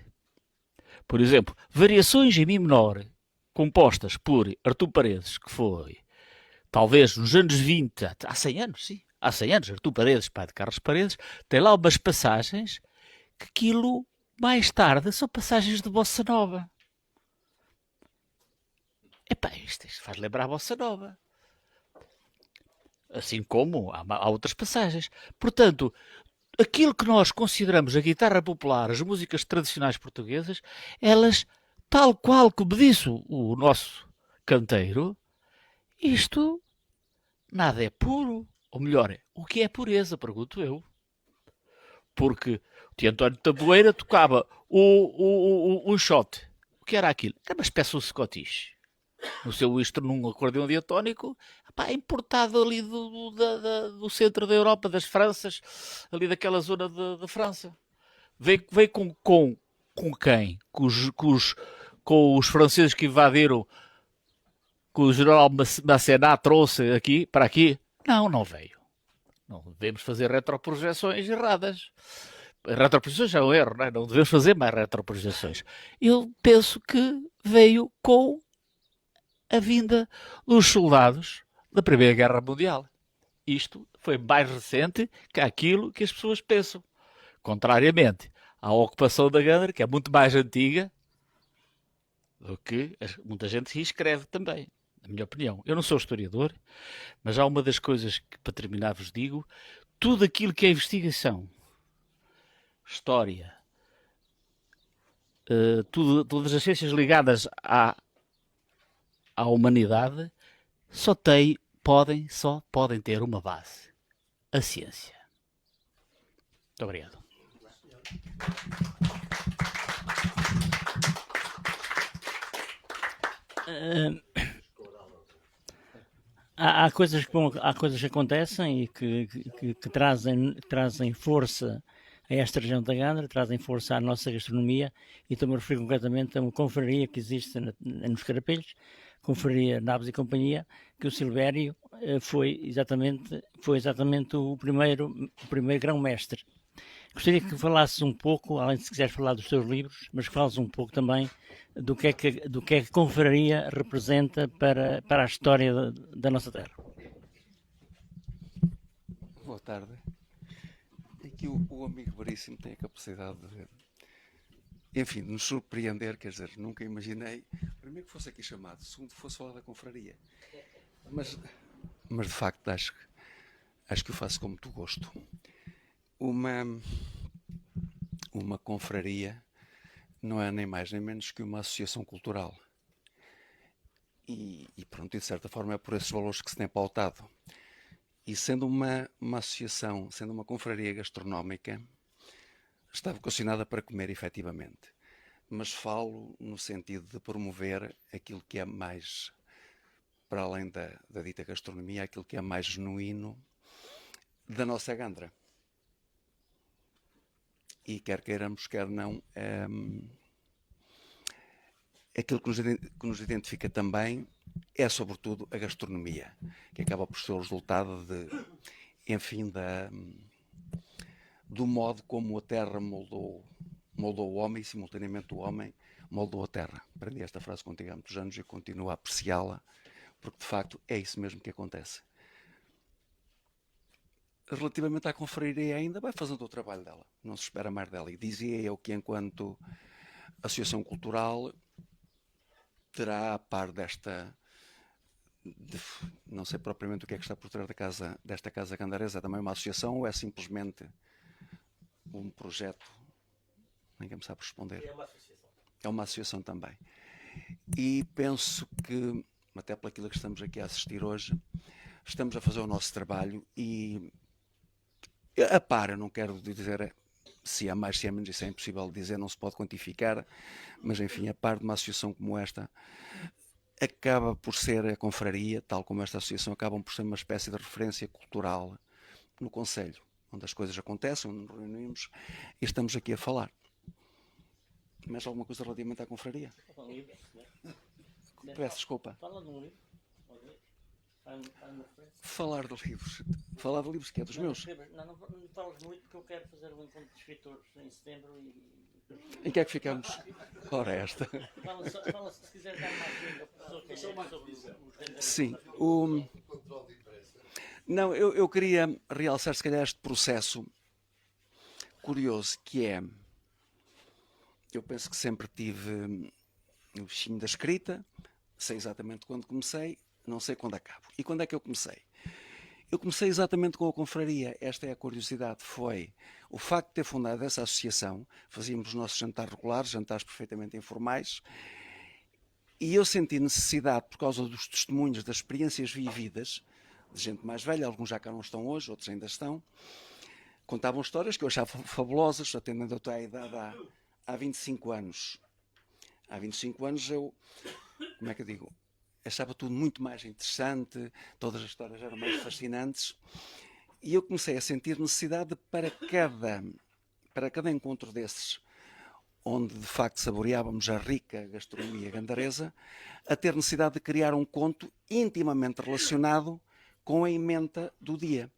Por exemplo, variações em Mi menor, compostas por Artur Paredes, que foi, talvez nos anos 20, há 100 anos, sim, há 100 anos, Artur Paredes, pai de Carlos Paredes, tem lá umas passagens que aquilo, mais tarde, são passagens de Bossa Nova. Epá, isto faz lembrar a Bossa Nova. Assim como há outras passagens. Portanto, aquilo que nós consideramos a guitarra popular, as músicas tradicionais portuguesas, elas, tal qual como disse o nosso canteiro, isto nada é puro. Ou melhor, o que é pureza, pergunto eu. Porque o tio António Taboeira tocava um shot. O que era aquilo? Era uma espécie de Scottish. No seu num acordeão diatónico, pá, importado ali do centro da Europa, das Franças, ali daquela zona de França. Veio com quem? Com os franceses que invadiram, que o general Masséna trouxe aqui, para aqui? Não veio. Não devemos fazer retroprojeções erradas. Retroprojeções é um erro, não é? Não devemos fazer mais retroprojeções. Eu penso que veio com a vinda dos soldados da Primeira Guerra Mundial. Isto foi mais recente que aquilo que as pessoas pensam. Contrariamente à ocupação da Gândara, que é muito mais antiga do que muita gente se escreve também, na minha opinião. Eu não sou historiador, mas há uma das coisas que, para terminar, vos digo: tudo aquilo que é investigação, história, todas as ciências ligadas à humanidade só podem ter uma base: a ciência. Muito obrigado. Há coisas que acontecem e que trazem força a esta região da Gândara, trazem força à nossa gastronomia, e estou-me a referir concretamente a uma confraria que existe nos Carapelhos, confraria Naves e Companhia, que o Silvério foi exatamente o primeiro grão-mestre. Gostaria que falasses um pouco, além de se quiseres falar dos teus livros, mas que fales um pouco também do que é que a confraria representa para a história da nossa terra. Boa tarde. Aqui o amigo Veríssimo tem a capacidade de, enfim, nos surpreender, quer dizer, nunca imaginei, primeiro que fosse aqui chamado, segundo que fosse falar da confraria. Mas de facto acho que o faço com muito gosto. Uma confraria não é nem mais nem menos que uma associação cultural. E pronto, e de certa forma é por esses valores que se tem pautado. E sendo uma associação, sendo uma confraria gastronómica, está vocacionada para comer efetivamente. Mas falo no sentido de promover aquilo que é mais, para além da dita gastronomia, aquilo que é mais genuíno da nossa Gândara. E quer queiramos, quer não, aquilo que nos identifica também é, sobretudo, a gastronomia, que acaba por ser o resultado enfim, do modo como a terra moldou o homem e, simultaneamente, o homem moldou a terra. Aprendi esta frase contigo há muitos anos e continuo a apreciá-la, porque, de facto, é isso mesmo que acontece. Relativamente à confraria ainda, vai fazendo o trabalho dela, não se espera mais dela. E dizia eu que, enquanto associação cultural, terá a par não sei propriamente o que é que está por trás desta Casa Gandaresa, é também uma associação ou é simplesmente um projeto? Ninguém me sabe responder. É uma associação. É uma associação também. E penso que, até por aquilo que estamos aqui a assistir hoje, estamos a fazer o nosso trabalho e a par, eu não quero dizer se há mais, se há menos, isso é impossível dizer, não se pode quantificar, mas enfim, a par de uma associação como esta, acaba por ser a confraria, tal como esta associação, acabam por ser uma espécie de referência cultural no Conselho, onde as coisas acontecem, onde nos reunimos e estamos aqui a falar. Mais alguma coisa relativamente à confraria? Peço desculpa. Fala de um livro. Falar de livros. Falar de livros que é dos meus. Não falas muito porque eu quero fazer um encontro de escritores em setembro e... Em que é que ficamos? Ora, esta. Fala se quiser dar mais sobre os... Sim. Não, eu queria realçar se calhar este processo curioso que é... Eu penso que sempre tive o bichinho da escrita, sei exatamente quando comecei, não sei quando acabo. E quando é que eu comecei? Eu comecei exatamente com a confraria. Esta é a curiosidade. Foi o facto de ter fundado essa associação. Fazíamos os nossos jantares regulares, jantares perfeitamente informais. E eu senti necessidade, por causa dos testemunhos, das experiências vividas, de gente mais velha, alguns já cá não estão hoje, outros ainda estão, contavam histórias que eu achava fabulosas, atendendo até à idade há 25 anos. Há 25 anos eu, como é que eu digo, achava tudo muito mais interessante, todas as histórias eram mais fascinantes, e eu comecei a sentir necessidade para cada encontro desses, onde de facto saboreávamos a rica gastronomia gandaresa, a ter necessidade de criar um conto intimamente relacionado com a ementa do dia.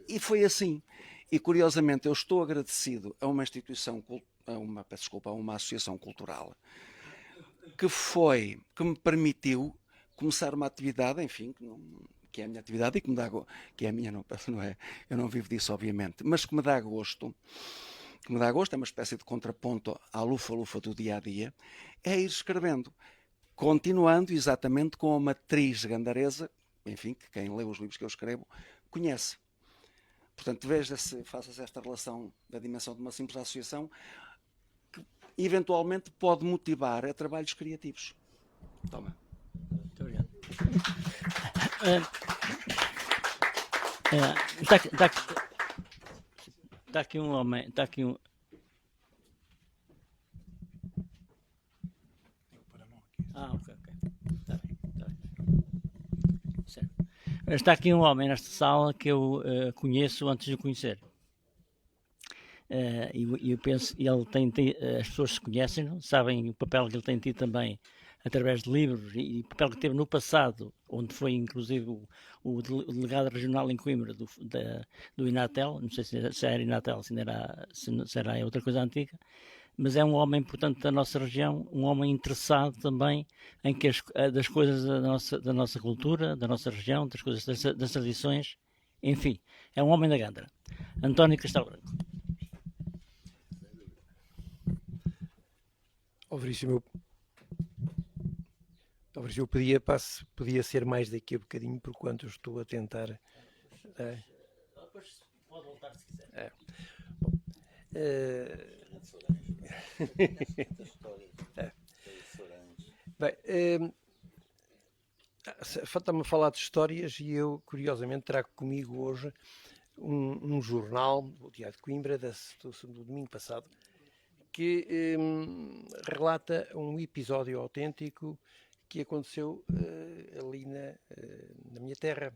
E foi assim. E curiosamente eu estou agradecido a uma instituição, a uma associação cultural, que me permitiu começar uma atividade, enfim, que é a minha atividade e que me dá gosto, que é a minha, não é, eu não vivo disso obviamente, mas que me dá gosto, é uma espécie de contraponto à lufa-lufa do dia-a-dia, é ir escrevendo, continuando exatamente com a matriz gandaresa, enfim, que quem lê os livros que eu escrevo conhece. Portanto, faças esta relação da dimensão de uma simples associação, que eventualmente pode motivar a trabalhos criativos. Toma. Muito obrigado. Está aqui um homem, está aqui um... ok. Está bem. Certo. Está aqui um homem nesta sala que eu conheço antes de o conhecer. E eu penso que as pessoas se conhecem, sabem o papel que ele tem tido também através de livros e o papel que teve no passado, onde foi inclusive o delegado regional em Coimbra do Inatel, não sei se era Inatel, se era outra coisa antiga, mas é um homem, portanto, da nossa região, um homem interessado também em que das coisas da nossa cultura, da nossa região, das coisas das tradições, enfim, é um homem da Gândara. António Castelo Branco. Veríssimo, eu podia ser mais daqui a bocadinho, por quanto eu estou a tentar. Depois pode voltar se quiser. Bem, falta-me falar de histórias e eu, curiosamente, trago comigo hoje um jornal, o Diário de Coimbra, do domingo passado, que relata um episódio autêntico que aconteceu ali na minha terra.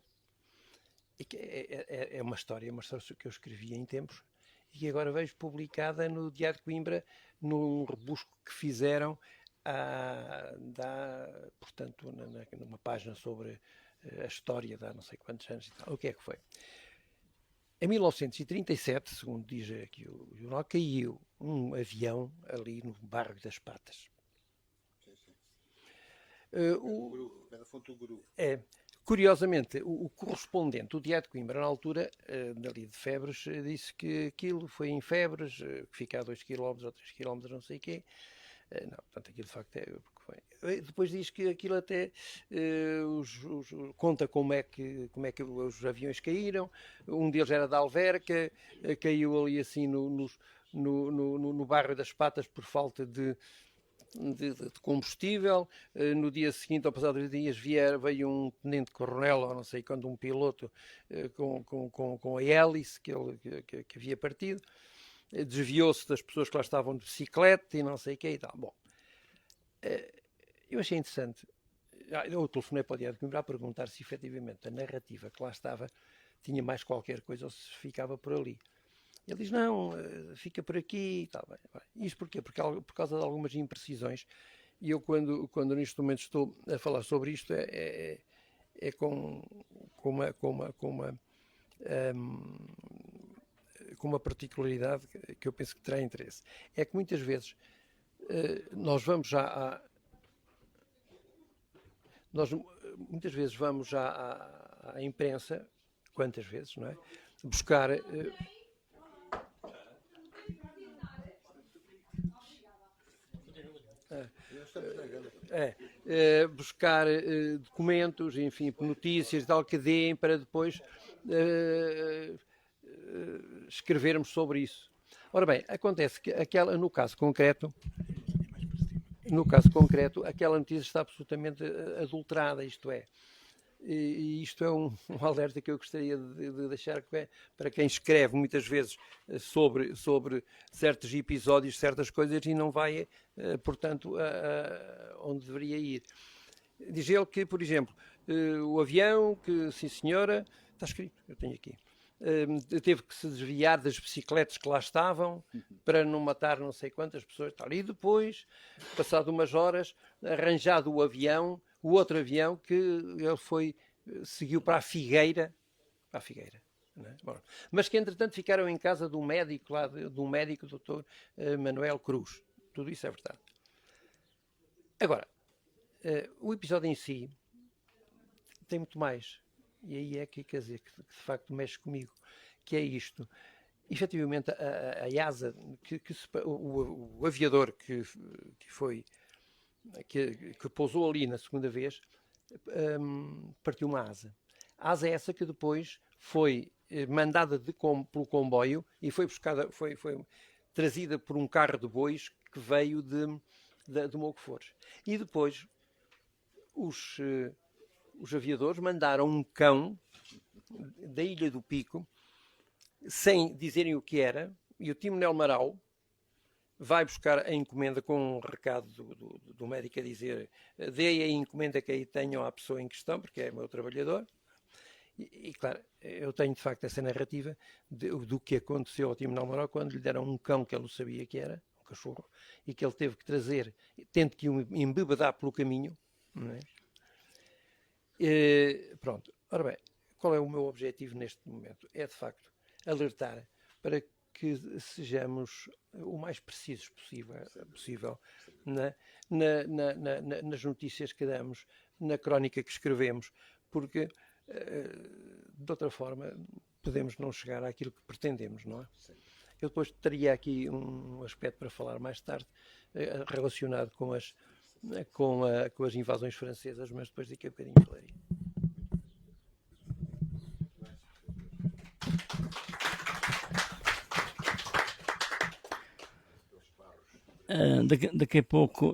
E que é uma história que eu escrevi em tempos e que agora vejo publicada no Diário de Coimbra num rebusco que fizeram dá, portanto, numa página sobre a história de há não sei quantos anos e tal. O que é que foi? Em 1937, segundo diz aqui o jornal, caiu um avião ali no bairro das Patas. Curiosamente, o correspondente, o Diário de Coimbra, na altura, dali de Febres, disse que aquilo foi em Febres, que fica a 2 km ou 3 km, não sei o quê. Não, portanto, aquilo de facto é porque foi. Depois diz que aquilo até conta como é que os aviões caíram. Um deles era da Alverca, caiu ali assim no bairro das Patas por falta de combustível. No dia seguinte, ao passar 2 dias, veio um tenente-coronel, ou não sei quando, um piloto com a hélice que havia partido. Desviou-se das pessoas que lá estavam de bicicleta e não sei o que e tal. Bom, eu achei interessante. Eu telefonei para o Diário de Coimbra a perguntar se efetivamente a narrativa que lá estava tinha mais qualquer coisa ou se ficava por ali. Ele diz, não, fica por aqui e tal. Bem. Isto porquê? Porque por causa de algumas imprecisões. E eu, quando neste momento estou a falar sobre isto, é com uma particularidade que eu penso que terá interesse. É que muitas vezes nós vamos já à imprensa, quantas vezes, não é? Buscar buscar documentos, enfim, notícias e tal, que deem para depois escrevermos sobre isso. Ora bem, acontece que no caso concreto, aquela notícia está absolutamente adulterada, isto é. E isto é um alerta que eu gostaria de deixar para quem escreve muitas vezes sobre certos episódios, certas coisas e não vai, portanto, onde deveria ir. Diz ele que, por exemplo, o avião, que sim senhora, está escrito, eu tenho aqui, teve que se desviar das bicicletas que lá estavam para não matar não sei quantas pessoas e tal. E depois, passado umas horas, arranjado o outro avião, que ele seguiu para a Figueira, não é? Bom, mas que entretanto ficaram em casa de um médico lá, Dr. Manuel Cruz. Tudo isso é verdade. Agora, o episódio em si tem muito mais. E aí é que, quer dizer, que de facto mexe comigo, que é isto. Efetivamente, a asa, o aviador que pousou ali na segunda vez, partiu uma asa. A asa é essa que depois foi mandada pelo comboio e foi trazida por um carro de bois que veio de Moucofores. E depois os aviadores mandaram um cão da Ilha do Pico, sem dizerem o que era, e o Timonel Marau vai buscar a encomenda com um recado do médico a dizer: dê a encomenda que aí tenham à pessoa em questão, porque é meu trabalhador. E claro, eu tenho de facto essa narrativa do que aconteceu ao Timonel Marau quando lhe deram um cão que ele não sabia que era, um cachorro, e que ele teve que trazer, tendo que o embebedar pelo caminho, não é? Pronto, ora bem, qual é o meu objetivo neste momento? É de facto alertar para que sejamos o mais precisos possível nas notícias que damos, na crónica que escrevemos, porque de outra forma podemos não chegar àquilo que pretendemos, não é? Eu depois teria aqui um aspecto para falar mais tarde relacionado com as invasões francesas, mas depois daqui a bocadinho falarei. Daqui a pouco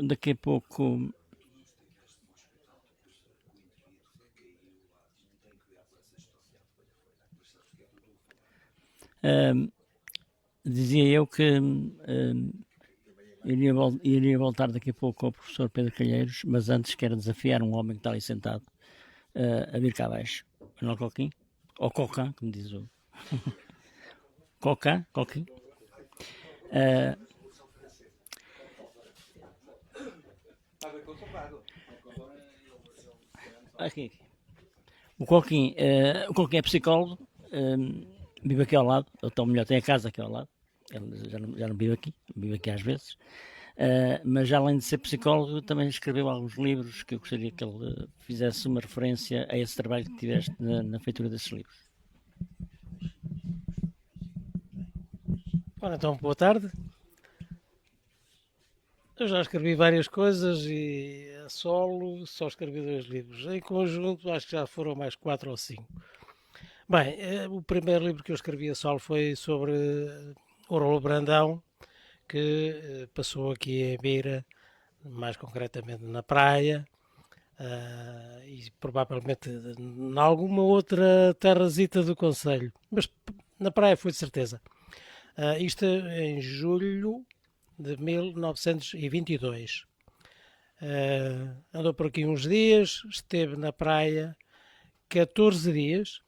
dizia eu que iria voltar daqui a pouco ao professor Pedro Calheiros, mas antes quero desafiar um homem que está ali sentado a vir cá abaixo. Manuel Coquim, ou Cocan, como diz o Coquim. Aqui. O Coquim é psicólogo, vive aqui ao lado, ou então melhor, tem a casa aqui ao lado. Ele já não vive aqui às vezes. Mas além de ser psicólogo, também escreveu alguns livros que eu gostaria que ele fizesse uma referência a esse trabalho que tiveste na feitura desses livros. Ora, então, boa tarde. Eu já escrevi várias coisas e a solo só escrevi 2 livros. Em conjunto acho que já foram mais 4 ou 5. Bem, o primeiro livro que eu escrevi a solo foi sobre o Rolo Brandão, que passou aqui em Beira, mais concretamente na praia, e provavelmente em alguma outra terrazita do concelho, mas na praia foi de certeza. Isto em julho de 1922. Andou por aqui uns dias, esteve na praia 14 dias.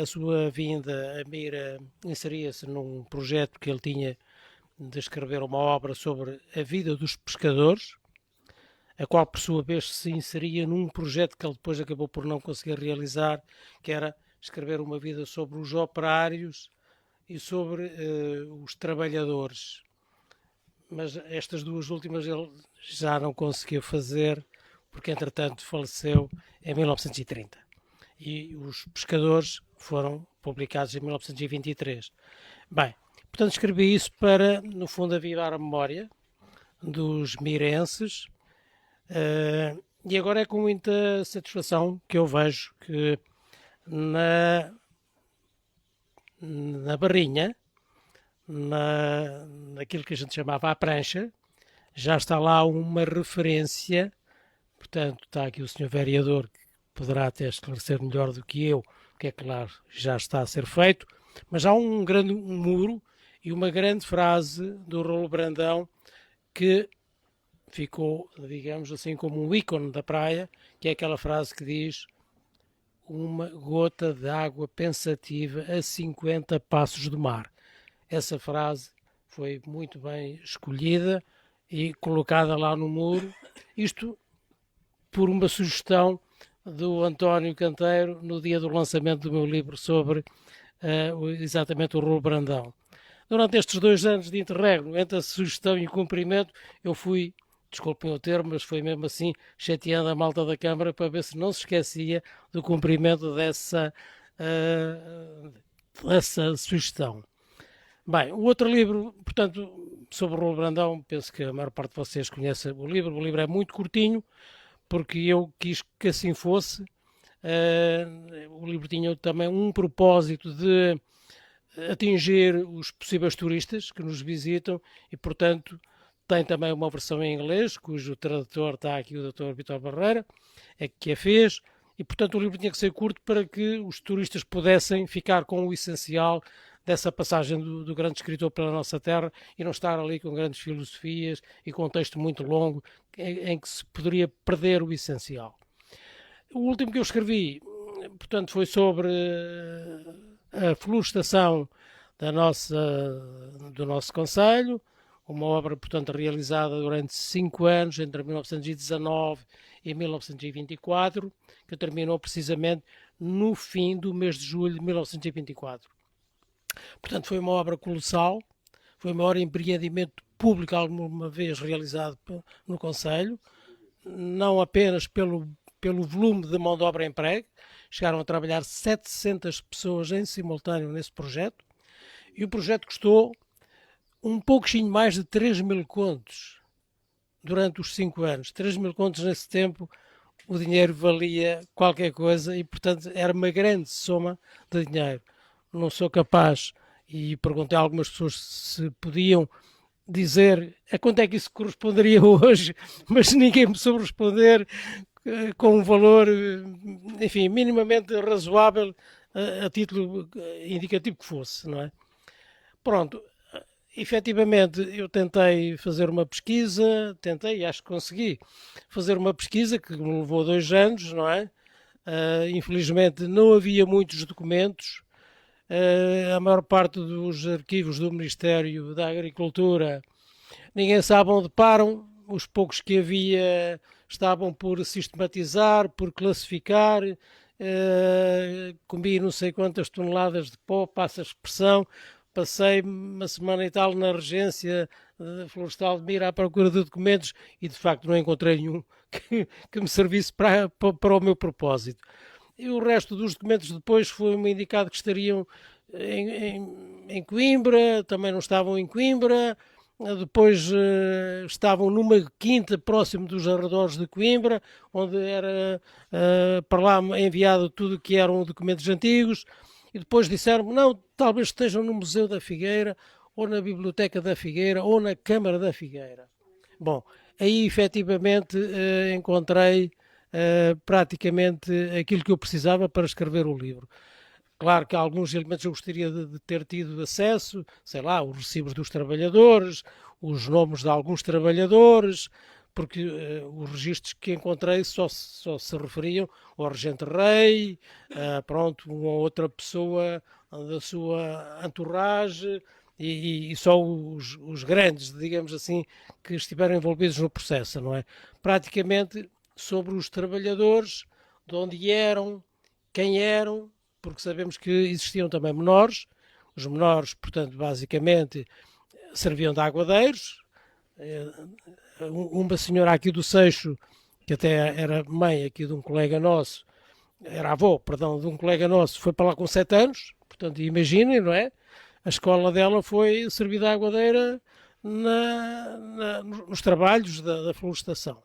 A sua vinda a Beira inseria-se num projeto que ele tinha de escrever uma obra sobre a vida dos pescadores, a qual por sua vez se inseria num projeto que ele depois acabou por não conseguir realizar, que era escrever uma vida sobre os operários e sobre os trabalhadores. Mas estas 2 últimas ele já não conseguiu fazer, porque entretanto faleceu em 1930. E os pescadores foram publicados em 1923. Bem, portanto escrevi isso para, no fundo, avivar a memória dos mirenses. E agora é com muita satisfação que eu vejo que na Barrinha, naquilo que a gente chamava a prancha, já está lá uma referência. Portanto, está aqui o senhor vereador que poderá até esclarecer melhor do que eu, que é claro, já está a ser feito, mas há um muro e uma grande frase do Rolo Brandão que ficou, digamos assim, como um ícone da praia, que é aquela frase que diz: uma gota de água pensativa a 50 passos do mar. Essa frase foi muito bem escolhida e colocada lá no muro, isto por uma sugestão do António Canteiro no dia do lançamento do meu livro sobre exatamente o Rolo Brandão. Durante estes 2 anos de interregno, entre a sugestão e o cumprimento, eu fui, desculpem o termo, mas foi mesmo assim, chateando a malta da Câmara para ver se não se esquecia do cumprimento dessa sugestão. Bem, o outro livro, portanto, sobre o Rolo Brandão, penso que a maior parte de vocês conhece o livro. O livro é muito curtinho, porque eu quis que assim fosse. O livro tinha também um propósito de atingir os possíveis turistas que nos visitam e, portanto, tem também uma versão em inglês, cujo tradutor está aqui, o Dr. Vítor Barreira, é que a fez, e, portanto, o livro tinha que ser curto para que os turistas pudessem ficar com o essencial dessa passagem do grande escritor pela nossa terra e não estar ali com grandes filosofias e com um texto muito longo em que se poderia perder o essencial. O último que eu escrevi, portanto, foi sobre a florestação do nosso concelho, uma obra, portanto, realizada durante 5 anos, entre 1919 e 1924, que terminou precisamente no fim do mês de julho de 1924. Portanto, foi uma obra colossal, foi o maior empreendimento público alguma vez realizado no concelho, não apenas pelo volume de mão de obra empregue, chegaram a trabalhar 700 pessoas em simultâneo nesse projeto, e o projeto custou um pouquinho mais de 3.000 contos durante os 5 anos. 3.000 contos nesse tempo, o dinheiro valia qualquer coisa e, portanto, era uma grande soma de dinheiro. Não sou capaz, e perguntei a algumas pessoas se podiam dizer a quanto é que isso corresponderia hoje, mas ninguém me soube responder com um valor, enfim, minimamente razoável a título indicativo que fosse, não é? Pronto, efetivamente eu tentei fazer uma pesquisa, acho que consegui fazer uma pesquisa que me levou 2 anos, não é? Infelizmente não havia muitos documentos. A maior parte dos arquivos do Ministério da Agricultura ninguém sabe onde param, os poucos que havia estavam por sistematizar, por classificar. Comi não sei quantas toneladas de pó, passa a expressão. Passei uma semana e tal na regência florestal de Mira à procura de documentos e de facto não encontrei nenhum que me servisse para o meu propósito. E o resto dos documentos depois foi-me indicado que estariam em Coimbra, também não estavam em Coimbra, depois estavam numa quinta próximo dos arredores de Coimbra, onde era para lá enviado tudo que eram documentos antigos, e depois disseram não, talvez estejam no Museu da Figueira, ou na Biblioteca da Figueira, ou na Câmara da Figueira. Bom, aí efetivamente encontrei praticamente aquilo que eu precisava para escrever o livro. Claro que alguns elementos eu gostaria de ter tido acesso, sei lá, os recibos dos trabalhadores, os nomes de alguns trabalhadores, porque os registros que encontrei só se referiam ao Regente Rei, pronto, uma outra pessoa da sua entourage, e só os grandes, digamos assim, que estiveram envolvidos no processo, não é? Praticamente sobre os trabalhadores, de onde eram, quem eram, porque sabemos que existiam também menores. Os menores, portanto, basicamente, serviam de aguadeiros. Uma senhora aqui do Seixo, que até era mãe aqui de um colega nosso, era avó, perdão, de um colega nosso, foi para lá com 7 anos, portanto, imaginem, não é? A escola dela foi servir de aguadeira nos trabalhos da florestação.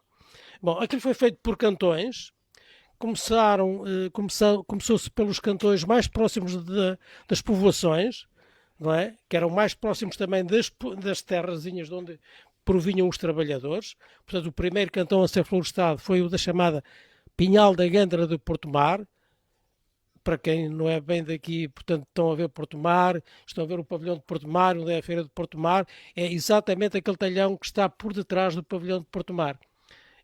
Bom, aquilo foi feito por cantões. Começou-se pelos cantões mais próximos das povoações, não é? Que eram mais próximos também das terrazinhas de onde provinham os trabalhadores. Portanto, o primeiro cantão a ser florestado foi o da chamada Pinhal da Gândara do Porto Mar. Para quem não é bem daqui, portanto, estão a ver Porto Mar, estão a ver o pavilhão de Porto Mar, onde é a feira de Porto Mar, é exatamente aquele talhão que está por detrás do pavilhão de Porto Mar.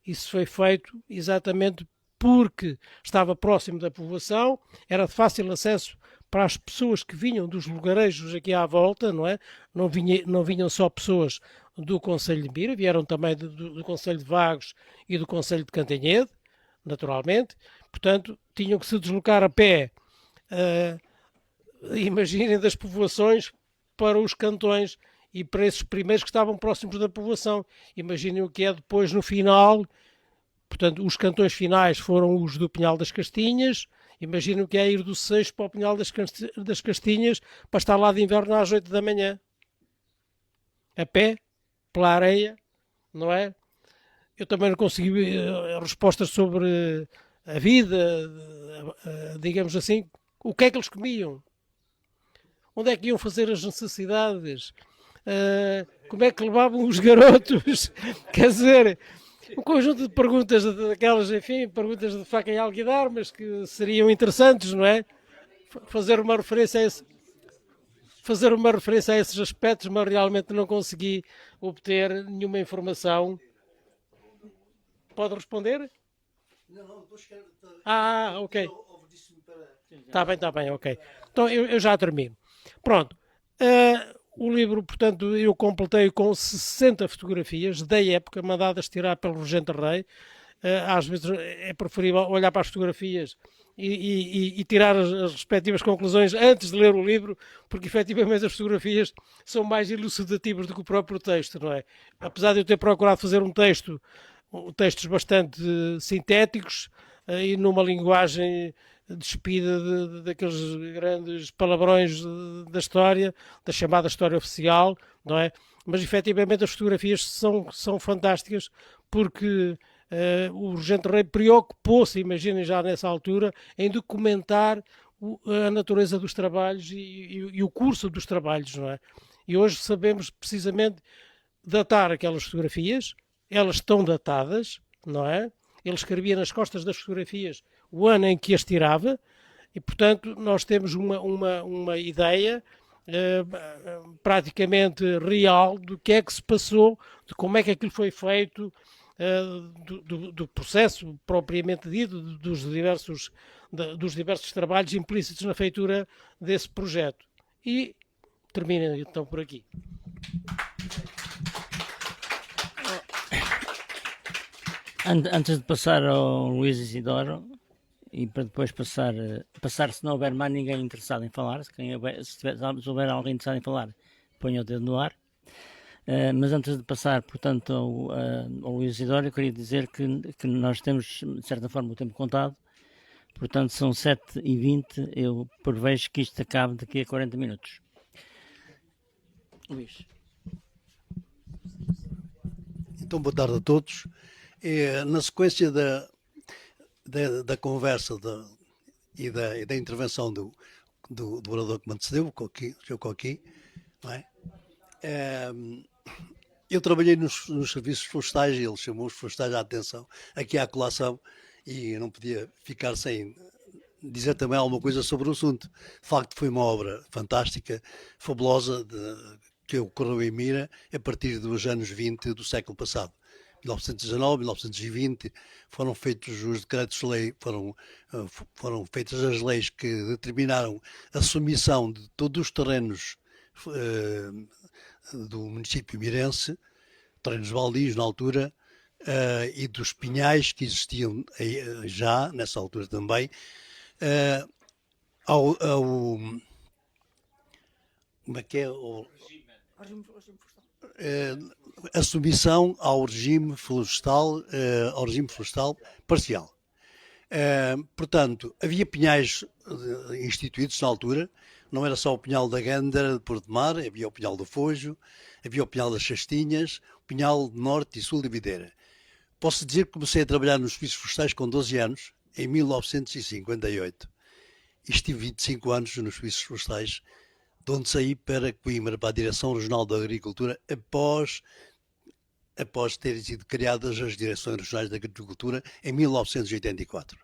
Isso foi feito exatamente porque estava próximo da povoação, era de fácil acesso para as pessoas que vinham dos lugarejos aqui à volta, não é? Não vinham só pessoas do Concelho de Mira, vieram também do Concelho de Vagos e do Concelho de Cantanhede, naturalmente. Portanto, tinham que se deslocar a pé, imaginem, das povoações para os cantões e para esses primeiros que estavam próximos da povoação. Imaginem o que é depois no final. Portanto, os cantões finais foram os do Pinhal das Castinhas. Imaginem o que é ir do Seixo para o Pinhal das Castinhas para estar lá de inverno às 8 da manhã. A pé, pela areia, não é? Eu também não consegui respostas sobre a vida, digamos assim. O que é que eles comiam? Onde é que iam fazer as necessidades? Como é que levavam os garotos? Quer dizer, um conjunto de perguntas daquelas, enfim, perguntas de faca e alguidar, mas que seriam interessantes, não é? Fazer uma referência a esses aspectos, mas realmente não consegui obter nenhuma informação. Pode responder? Não, estou escrevendo. Ok. Está bem, ok. Então eu já termino. Pronto. O livro, portanto, eu completei com 60 fotografias da época, mandadas tirar pelo Regente Rei. Às vezes é preferível olhar para as fotografias e tirar as respectivas conclusões antes de ler o livro, porque efetivamente as fotografias são mais elucidativas do que o próprio texto, não é? Apesar de eu ter procurado fazer textos bastante sintéticos e numa linguagem despida daqueles grandes palavrões da história, da chamada história oficial, não é? Mas efetivamente as fotografias são fantásticas, porque o Regente Rei preocupou-se, imaginem já nessa altura, em documentar a natureza dos trabalhos e o curso dos trabalhos, não é? E hoje sabemos precisamente datar aquelas fotografias. Elas estão datadas, não é? Ele escrevia nas costas das fotografias o ano em que as tirava e, portanto, nós temos uma ideia praticamente real do que é que se passou, de como é que aquilo foi feito, do processo propriamente dito, dos diversos trabalhos implícitos na feitura desse projeto. E termino então por aqui. Antes de passar ao Luís Isidoro, e para depois passar se não houver mais ninguém interessado em falar, se houver alguém interessado em falar, ponha o dedo no ar. Mas antes de passar, portanto, ao Luís Isidoro, eu queria dizer que nós temos, de certa forma, o tempo contado. Portanto, são 7h20, eu prevejo que isto acabe daqui a 40 minutos. Luís. Então, boa tarde a todos. Na sequência da conversa e da intervenção do orador que me antecedeu, o Coqui, não é? Eu trabalhei nos serviços florestais e ele chamou os florestais à atenção aqui à colação e não podia ficar sem dizer também alguma coisa sobre o assunto. De facto, foi uma obra fantástica, fabulosa, que ocorreu em Mira a partir dos anos 20 do século passado. 1919, 1920, foram feitos os decretos-lei, foram feitas as leis que determinaram a submissão de todos os terrenos do município mirense, terrenos baldios na altura, e dos pinhais que existiam já nessa altura também, como é que é? A submissão ao regime florestal parcial. Portanto, havia pinhais instituídos na altura, não era só o pinhal da Gândara de Porto de Mar, havia o pinhal do Fojo, havia o pinhal das Chastinhas, o pinhal de Norte e Sul de Videira. Posso dizer que comecei a trabalhar nos serviços florestais com 12 anos, em 1958. E estive 25 anos nos serviços florestais, de onde saí para Coimbra, para a Direção Regional da Agricultura, após terem sido criadas as Direções Regionais da Agricultura em 1984.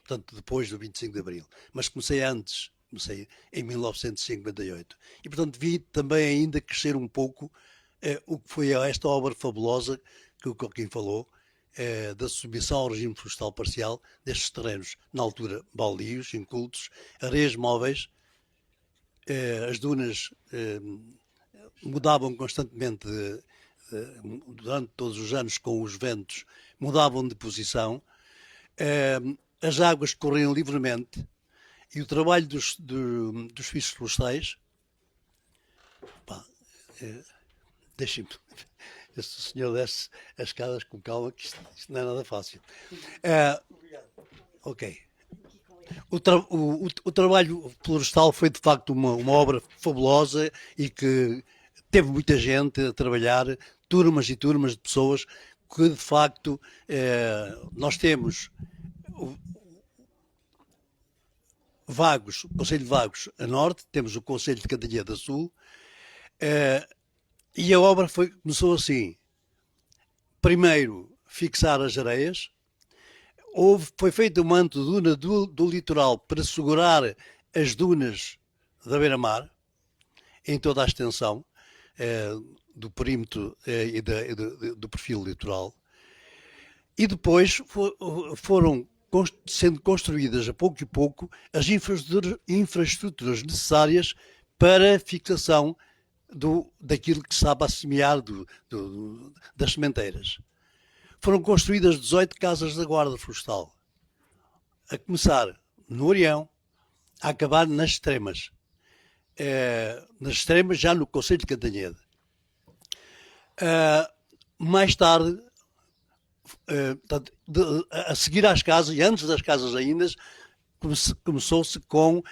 Portanto, depois do 25 de Abril. Mas comecei antes, comecei em 1958. E, portanto, vi também ainda crescer um pouco o que foi esta obra fabulosa que o Coquim falou, da submissão ao regime florestal parcial destes terrenos, na altura baldios, incultos, areias móveis. As dunas mudavam constantemente durante todos os anos com os ventos, mudavam de posição, as águas corriam livremente e o trabalho dos serviços florestais, deixem-me, se o senhor desce as escadas com calma, que isto não é nada fácil. Ok. O trabalho florestal foi de facto uma obra fabulosa e que teve muita gente a trabalhar, turmas e turmas de pessoas que de facto nós temos Vagos, o Conselho de Vagos a norte, temos o Conselho de Cantanhede a sul, e a obra começou assim. Primeiro, fixar as areias. Foi feita uma anteduna do litoral para segurar as dunas da beira-mar, em toda a extensão do perímetro e do perfil litoral. E depois foram sendo construídas a pouco e pouco as infraestruturas necessárias para a fixação daquilo que se estava a semear das sementeiras. Foram construídas 18 casas da Guarda Florestal, a começar no Orião, a acabar nas Extremas. Nas Extremas, já no Conselho de Cantanhede. Mais tarde, a seguir às casas, e antes das casas ainda, começou-se com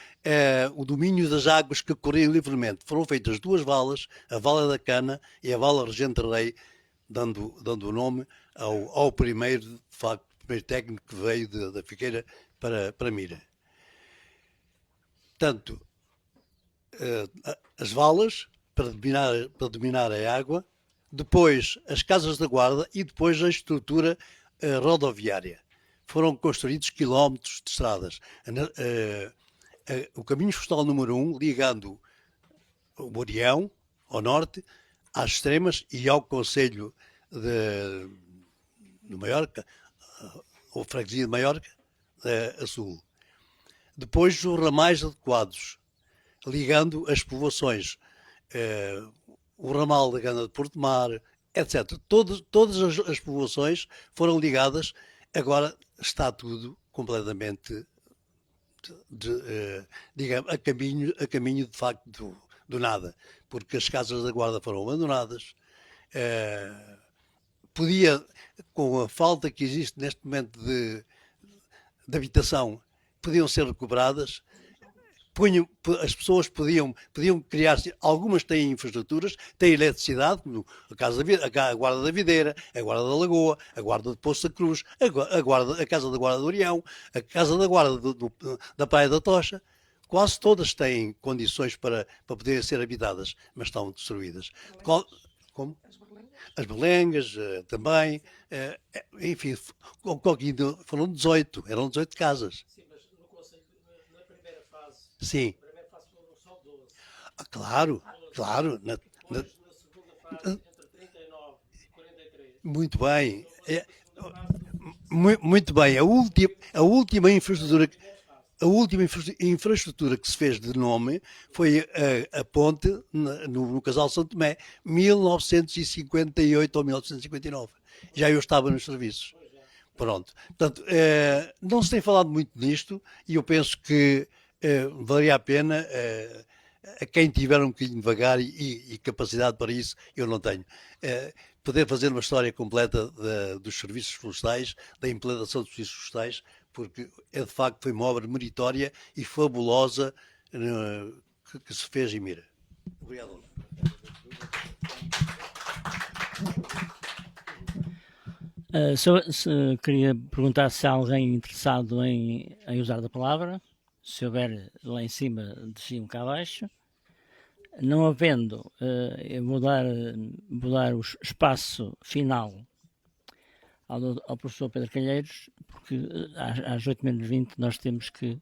o domínio das águas que corriam livremente. Foram feitas duas valas, a Vala da Cana e a Vala Regente Rei, dando o nome ao primeiro, de facto, primeiro técnico que veio da Figueira para Mira. Portanto, as valas para dominar a água, depois as casas da guarda e depois a estrutura rodoviária. Foram construídos quilómetros de estradas. O caminho florestal número 1, ligando o Orião, ao norte, às Extremas e ao Conselho de Maiorca, ou Freguesia de Maiorca, a sul. Depois os ramais adequados, ligando as povoações, o ramal da Gândara de Porto de Mar, etc. Todas as povoações foram ligadas, agora está tudo completamente, digamos, a caminho de facto do nada, porque as casas da guarda foram abandonadas. Podia, com a falta que existe neste momento de habitação, podiam ser recuperadas. As pessoas podiam criar, algumas têm infraestruturas, têm eletricidade, como a Guarda da Videira, a Guarda da Lagoa, a Guarda de Poço da Cruz, a Casa da Guarda do Orião, a Casa da Guarda da Praia da Tocha. Quase todas têm condições para poderem ser habitadas, mas estão destruídas. Como? As Belengas também, enfim, foram 18, eram 18 casas. Sim, mas no Conselho, na primeira fase, Sim. na primeira fase foram só 12. Claro. Depois, na segunda fase, entre 39 e 43. Muito bem. Na fase, Muito bem. A última infraestrutura que se fez de nome foi a ponte no Casal São Tomé, 1958 ou 1959. Já eu estava nos serviços. Pronto. Portanto, não se tem falado muito nisto e eu penso que valeria a pena a quem tiver um bocadinho devagar e capacidade para isso, eu não tenho. Poder fazer uma história completa dos serviços florestais, da implementação dos serviços florestais, porque de facto foi uma obra meritória e fabulosa que se fez em Mira. Obrigado. Queria perguntar se há alguém interessado em usar da palavra. Se houver lá em cima, desciam cá abaixo. Não havendo, eu vou dar o espaço final ao professor Pedro Calheiros, porque às 8h menos 20 nós temos que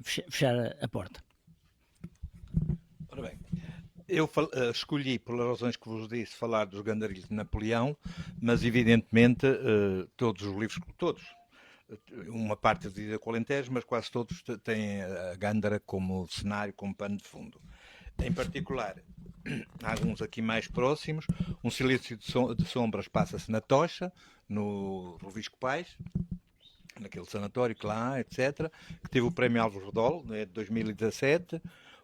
fechar a porta. Ora bem, eu escolhi, pelas razões que vos disse, falar dos Gandarilhos de Napoleão, mas evidentemente todos os livros, uma parte dividida com o Alentejo, mas quase todos têm a Gândara como cenário, como pano de fundo. Em particular, há alguns aqui mais próximos. Um Silêncio de Sombras passa-se na Tocha, no Rovisco Pais, naquele sanatório que lá há, etc., que teve o Prémio Álvares Redol, de 2017.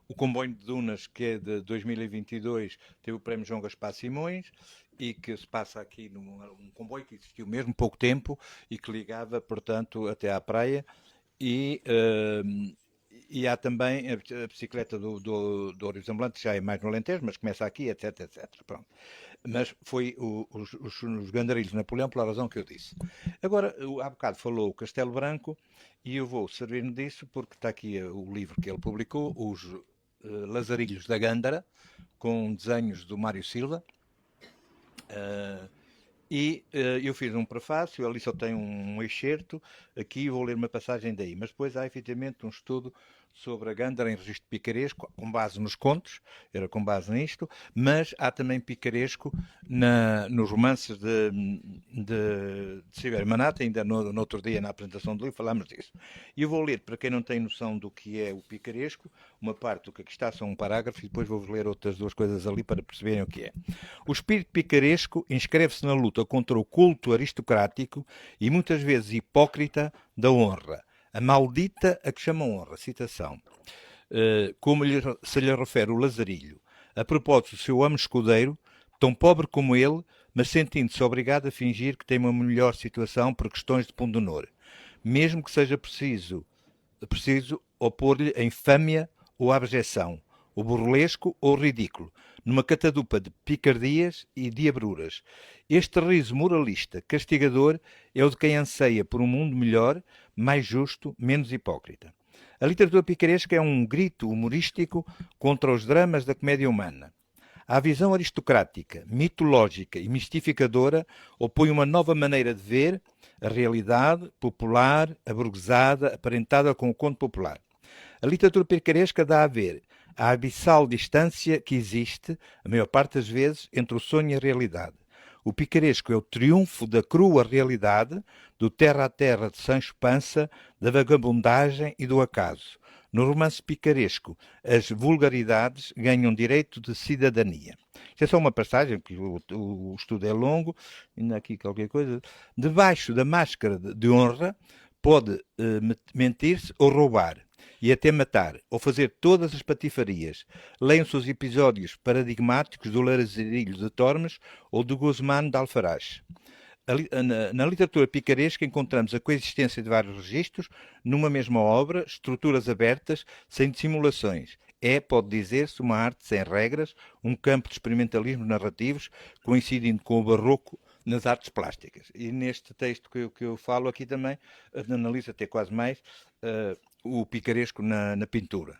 O Comboio de Dunas, que é de 2022, teve o Prémio João Gaspar Simões, e que se passa aqui num comboio que existiu mesmo pouco tempo e que ligava, portanto, até à praia. E há também a bicicleta do Orives Ambulante, que já é mais no Alentejo, mas começa aqui, etc, etc. Pronto. Mas foi os Gandarilhos de Napoleão, pela razão que eu disse. Agora, há bocado falou o Castelo Branco, e eu vou servir-me disso, porque está aqui o livro que ele publicou, Os Lazarilhos da Gândara, com desenhos do Mário Silva. Eu fiz um prefácio, ali só tem um excerto, aqui vou ler uma passagem daí, mas depois há efetivamente um estudo sobre a Gândara em registro picaresco, com base nos contos, era com base nisto, mas há também picaresco nos romances de Silvério Manata, ainda no outro dia na apresentação do livro falámos disso. E eu vou ler, para quem não tem noção do que é o picaresco, uma parte do que aqui está são um parágrafo, e depois vou-vos ler outras duas coisas ali para perceberem o que é. O espírito picaresco inscreve-se na luta contra o culto aristocrático e muitas vezes hipócrita da honra. A maldita a que chamam honra, citação, como se lhe refere o Lazarilho, a propósito do seu amo escudeiro, tão pobre como ele, mas sentindo-se obrigado a fingir que tem uma melhor situação por questões de pundonor, mesmo que seja preciso opor-lhe a infâmia ou a abjeção, o burlesco ou o ridículo, numa catadupa de picardias e diabruras. Este riso moralista, castigador, é o de quem anseia por um mundo melhor, mais justo, menos hipócrita. A literatura picaresca é um grito humorístico contra os dramas da comédia humana. À visão aristocrática, mitológica e mistificadora opõe uma nova maneira de ver a realidade popular, aburguesada, aparentada com o conto popular. A literatura picaresca dá a ver a abissal distância que existe, a maior parte das vezes, entre o sonho e a realidade. O picaresco é o triunfo da crua realidade, do terra a terra de Sancho Panza, da vagabundagem e do acaso. No romance picaresco, as vulgaridades ganham direito de cidadania. Isto é só uma passagem, porque o estudo é longo, ainda aqui qualquer coisa. Debaixo da máscara de honra pode mentir-se ou roubar, e até matar, ou fazer todas as patifarias. Leiam-se os episódios paradigmáticos do Lazarilho de Tormes ou do Guzmán de Alfarás. Na literatura picaresca encontramos a coexistência de vários registros numa mesma obra, estruturas abertas, sem dissimulações. É, pode dizer-se, uma arte sem regras, um campo de experimentalismos narrativos, coincidindo com o barroco nas artes plásticas. E neste texto que eu falo aqui também, analiso até quase mais o picaresco na pintura,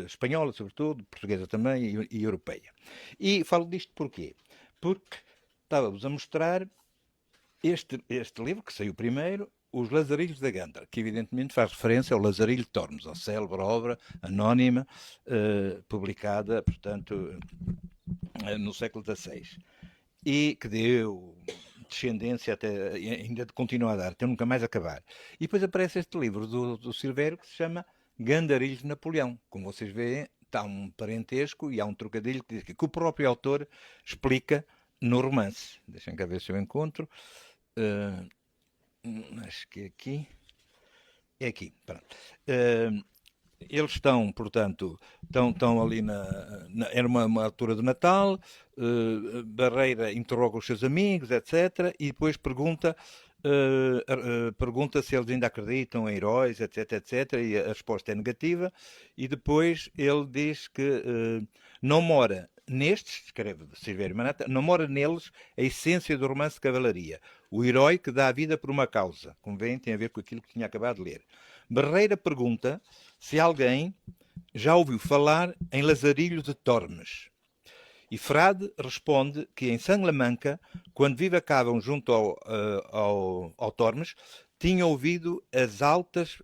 espanhola sobretudo, portuguesa também e europeia. E falo disto porquê? Porque estávamos a mostrar este livro, que saiu primeiro, Os Lazarilhos da Gândara, que evidentemente faz referência ao Lazarilho de Tormes, a célebre obra anónima, publicada, portanto, no século XVI, e que deu descendência até ainda continua a dar, até nunca mais acabar. E depois aparece este livro do Silvério que se chama Gandarilhos de Napoleão. Como vocês veem, está um parentesco e há um trocadilho que diz que o próprio autor explica no romance. Deixem cá ver se eu encontro. Acho que é aqui. É aqui, pronto. Eles estão, portanto, estão ali era uma altura de Natal, Barreira interroga os seus amigos, etc. E depois pergunta se eles ainda acreditam em heróis, etc, etc. E a resposta é negativa. E depois ele diz que não mora nestes, escreve Silvério Manata, não mora neles a essência do romance de cavalaria. O herói que dá a vida por uma causa. Como veem, tem a ver com aquilo que tinha acabado de ler. Barreira pergunta se alguém já ouviu falar em Lazarilho de Tormes. E Frade responde que em Salamanca, quando vivacavam junto ao Tormes, tinha ouvido as altas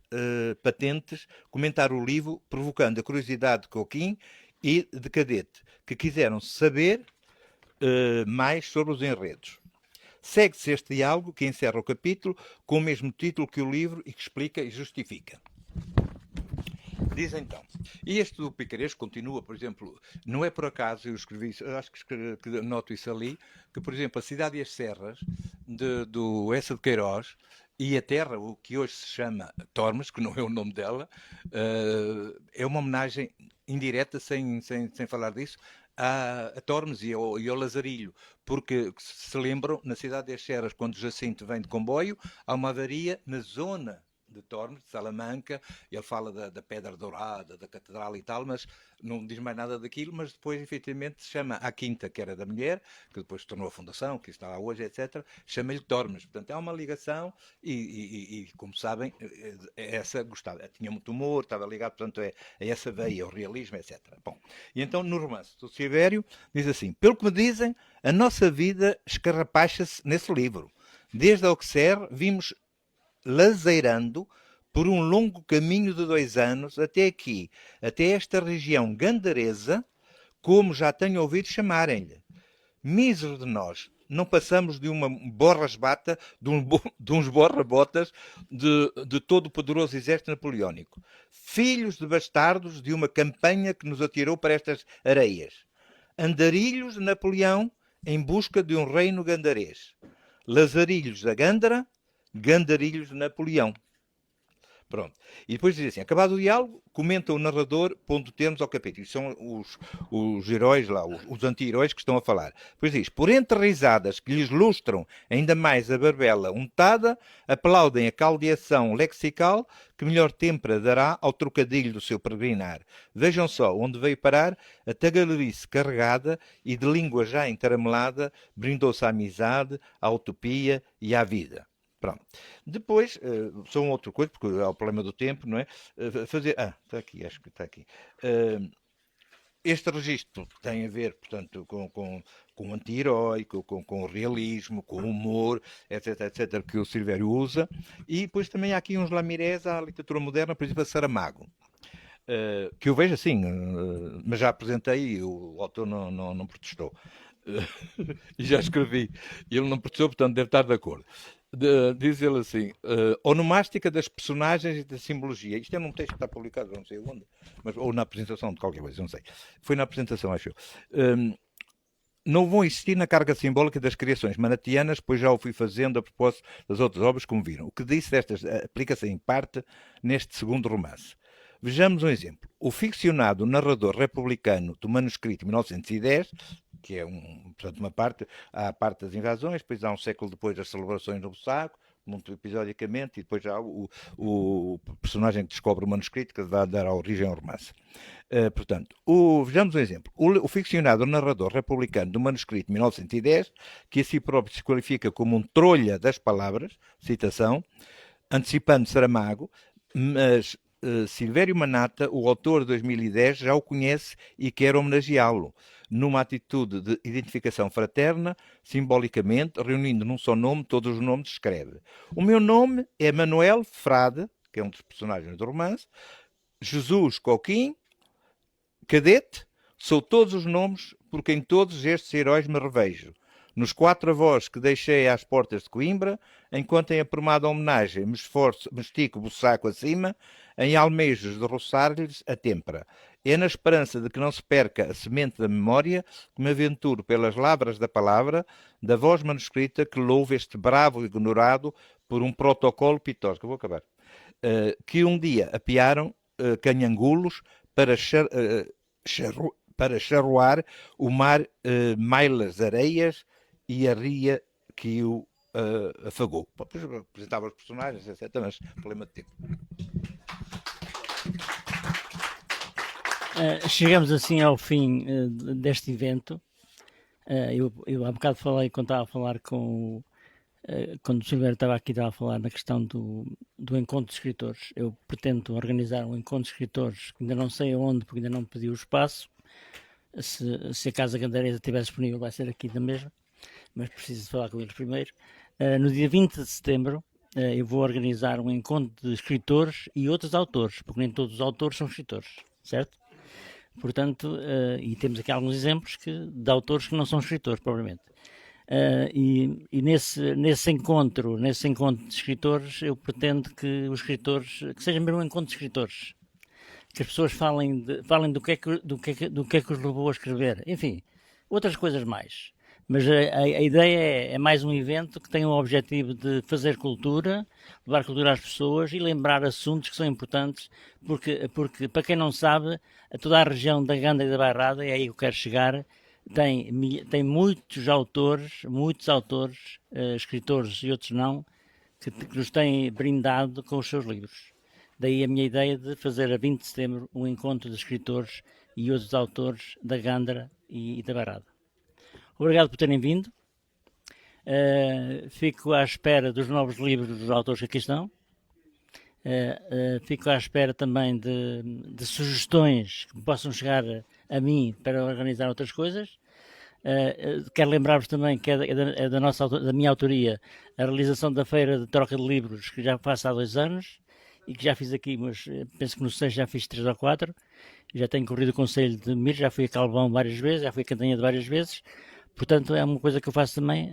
patentes comentar o livro, provocando a curiosidade de Coquim e de Cadete, que quiseram saber mais sobre os enredos. Segue-se este diálogo, que encerra o capítulo, com o mesmo título que o livro e que explica e justifica. Diz então, e este do picaresco continua, por exemplo, não é por acaso, eu escrevi, acho que noto isso ali, que, por exemplo, a Cidade e as Serras, do Essa de Queiroz, e a Terra, o que hoje se chama Tormes, que não é o nome dela, é uma homenagem indireta, sem falar disso, a Tormes e ao Lazarilho, porque se lembram, na Cidade das Serras, quando Jacinto vem de comboio, há uma avaria na zona de Tormes, de Salamanca. Ele fala da Pedra Dourada, da Catedral e tal, mas não diz mais nada daquilo, mas depois efetivamente se chama a Quinta, que era da mulher, que depois se tornou a Fundação, que está lá hoje, etc., chama-lhe Tormes. Portanto, há uma ligação e como sabem, essa gostava, tinha muito humor, estava ligado, portanto, a essa veia, ao realismo, etc. Bom, e então no romance do Silvério diz assim: pelo que me dizem, a nossa vida escarrapacha-se nesse livro. Desde Auxerre vimos lazeirando por um longo caminho de 2 anos até aqui, até esta região gandaresa, como já tenho ouvido chamarem-lhe. Mísero de nós, não passamos de uma borrasbata, de uns borra-botas de todo o poderoso exército napoleónico. Filhos de bastardos de uma campanha que nos atirou para estas areias. Andarilhos de Napoleão em busca de um reino gandarês. Lazarilhos da Gândara, Gandarilhos de Napoleão. Pronto. E depois diz assim: acabado o diálogo, comenta o narrador, pondo termos ao capítulo. São os heróis lá, os anti-heróis que estão a falar. Depois diz: por entre risadas que lhes lustram ainda mais a barbela untada, aplaudem a caldeação lexical que melhor tempera dará ao trocadilho do seu peregrinar. Vejam só onde veio parar a tagarelice carregada e de língua já entaramelada, brindou-se à amizade, à utopia e à vida. Pronto. Depois, só uma outra coisa, porque há o problema do tempo, não é? Fazer. Está aqui, acho que está aqui. Este registro tem a ver, portanto, com o anti-herói, com o realismo, com o humor, etc, etc, que o Silvério usa. E depois também há aqui uns lamirés à literatura moderna, por exemplo, a Saramago. Que eu vejo assim, mas já apresentei e o autor não protestou. E já escrevi. Ele não percebeu, portanto deve estar de acordo. Diz ele assim, onomástica das personagens e da simbologia. Isto é num texto que está publicado, não sei onde, mas, ou na apresentação de qualquer coisa, não sei. Foi na apresentação, acho eu. Não vão existir na carga simbólica das criações manatianas, pois já o fui fazendo a propósito das outras obras, como viram. O que disse destas aplica-se em parte neste segundo romance. Vejamos um exemplo. O ficcionado narrador republicano do manuscrito de 1910, que é portanto, há a parte das invasões, depois há um século depois as celebrações no Bussaco, muito episodicamente, e depois há o personagem que descobre o manuscrito que vai dar origem ao romance. Portanto, vejamos um exemplo. O ficcionado narrador republicano do manuscrito de 1910, que a si próprio se qualifica como um trolha das palavras, citação, antecipando Saramago, mas Silvério Manata, o autor de 2010, já o conhece e quer homenageá-lo, numa atitude de identificação fraterna, simbolicamente, reunindo num só nome todos os nomes que escreve. O meu nome é Manuel Frade, que é um dos personagens do romance, Jesus Coquim, Cadete, sou todos os nomes por quem todos estes heróis me revejo. Nos 4 avós que deixei às portas de Coimbra, enquanto em aprumada homenagem me estico o saco acima, em almejos de roçar-lhes a têmpera. É na esperança de que não se perca a semente da memória que me aventuro pelas lavras da palavra, da voz manuscrita que louvo este bravo ignorado por um protocolo pitosco. Vou acabar. Que um dia apiaram canhangulos para charroar o mar mailas areias e a ria que o afagou. Depois apresentava os personagens, etc. Mas problema de tempo. Chegamos assim ao fim deste evento. Eu há bocado falei, quando estava a falar quando o Silvério estava aqui, estava a falar na questão do encontro de escritores. Eu pretendo organizar um encontro de escritores, ainda não sei aonde, porque ainda não me pediu o espaço. Se a Casa Gandaresa estiver disponível, vai ser aqui da mesma, mas preciso de falar com eles primeiro. No dia 20 de setembro, eu vou organizar um encontro de escritores e outros autores, porque nem todos os autores são escritores, certo? Portanto, e temos aqui alguns exemplos de autores que não são escritores, provavelmente. E nesse encontro de escritores, eu pretendo que os escritores, que seja mesmo um encontro de escritores, que as pessoas falem do que é que os levou a escrever, enfim, outras coisas mais. Mas a ideia é mais um evento que tem o objetivo de fazer cultura, levar cultura às pessoas e lembrar assuntos que são importantes, porque para quem não sabe, toda a região da Gândara e da Bairrada, é aí que eu quero chegar, tem muitos autores, escritores e outros não, que nos têm brindado com os seus livros. Daí a minha ideia de fazer a 20 de setembro um encontro de escritores e outros autores da Gândara e da Bairrada. Obrigado por terem vindo. Fico à espera dos novos livros dos autores que aqui estão. Fico à espera também de sugestões que possam chegar a mim para organizar outras coisas. Quero lembrar-vos também que é da minha autoria a realização da Feira de Troca de Livros, que já faço há 2 anos e que já fiz aqui, mas penso que no 6 já fiz 3 ou 4. Já tenho corrido o Conselho de Mir, já fui a Calvão várias vezes, já fui a Cantanhede várias vezes. Portanto, é uma coisa que eu faço também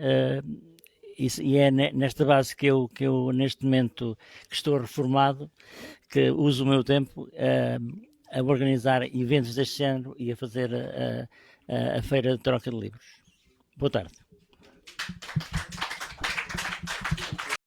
e é nesta base que eu neste momento que estou reformado, que uso o meu tempo a organizar eventos deste género e a fazer a Feira de Troca de Livros. Boa tarde.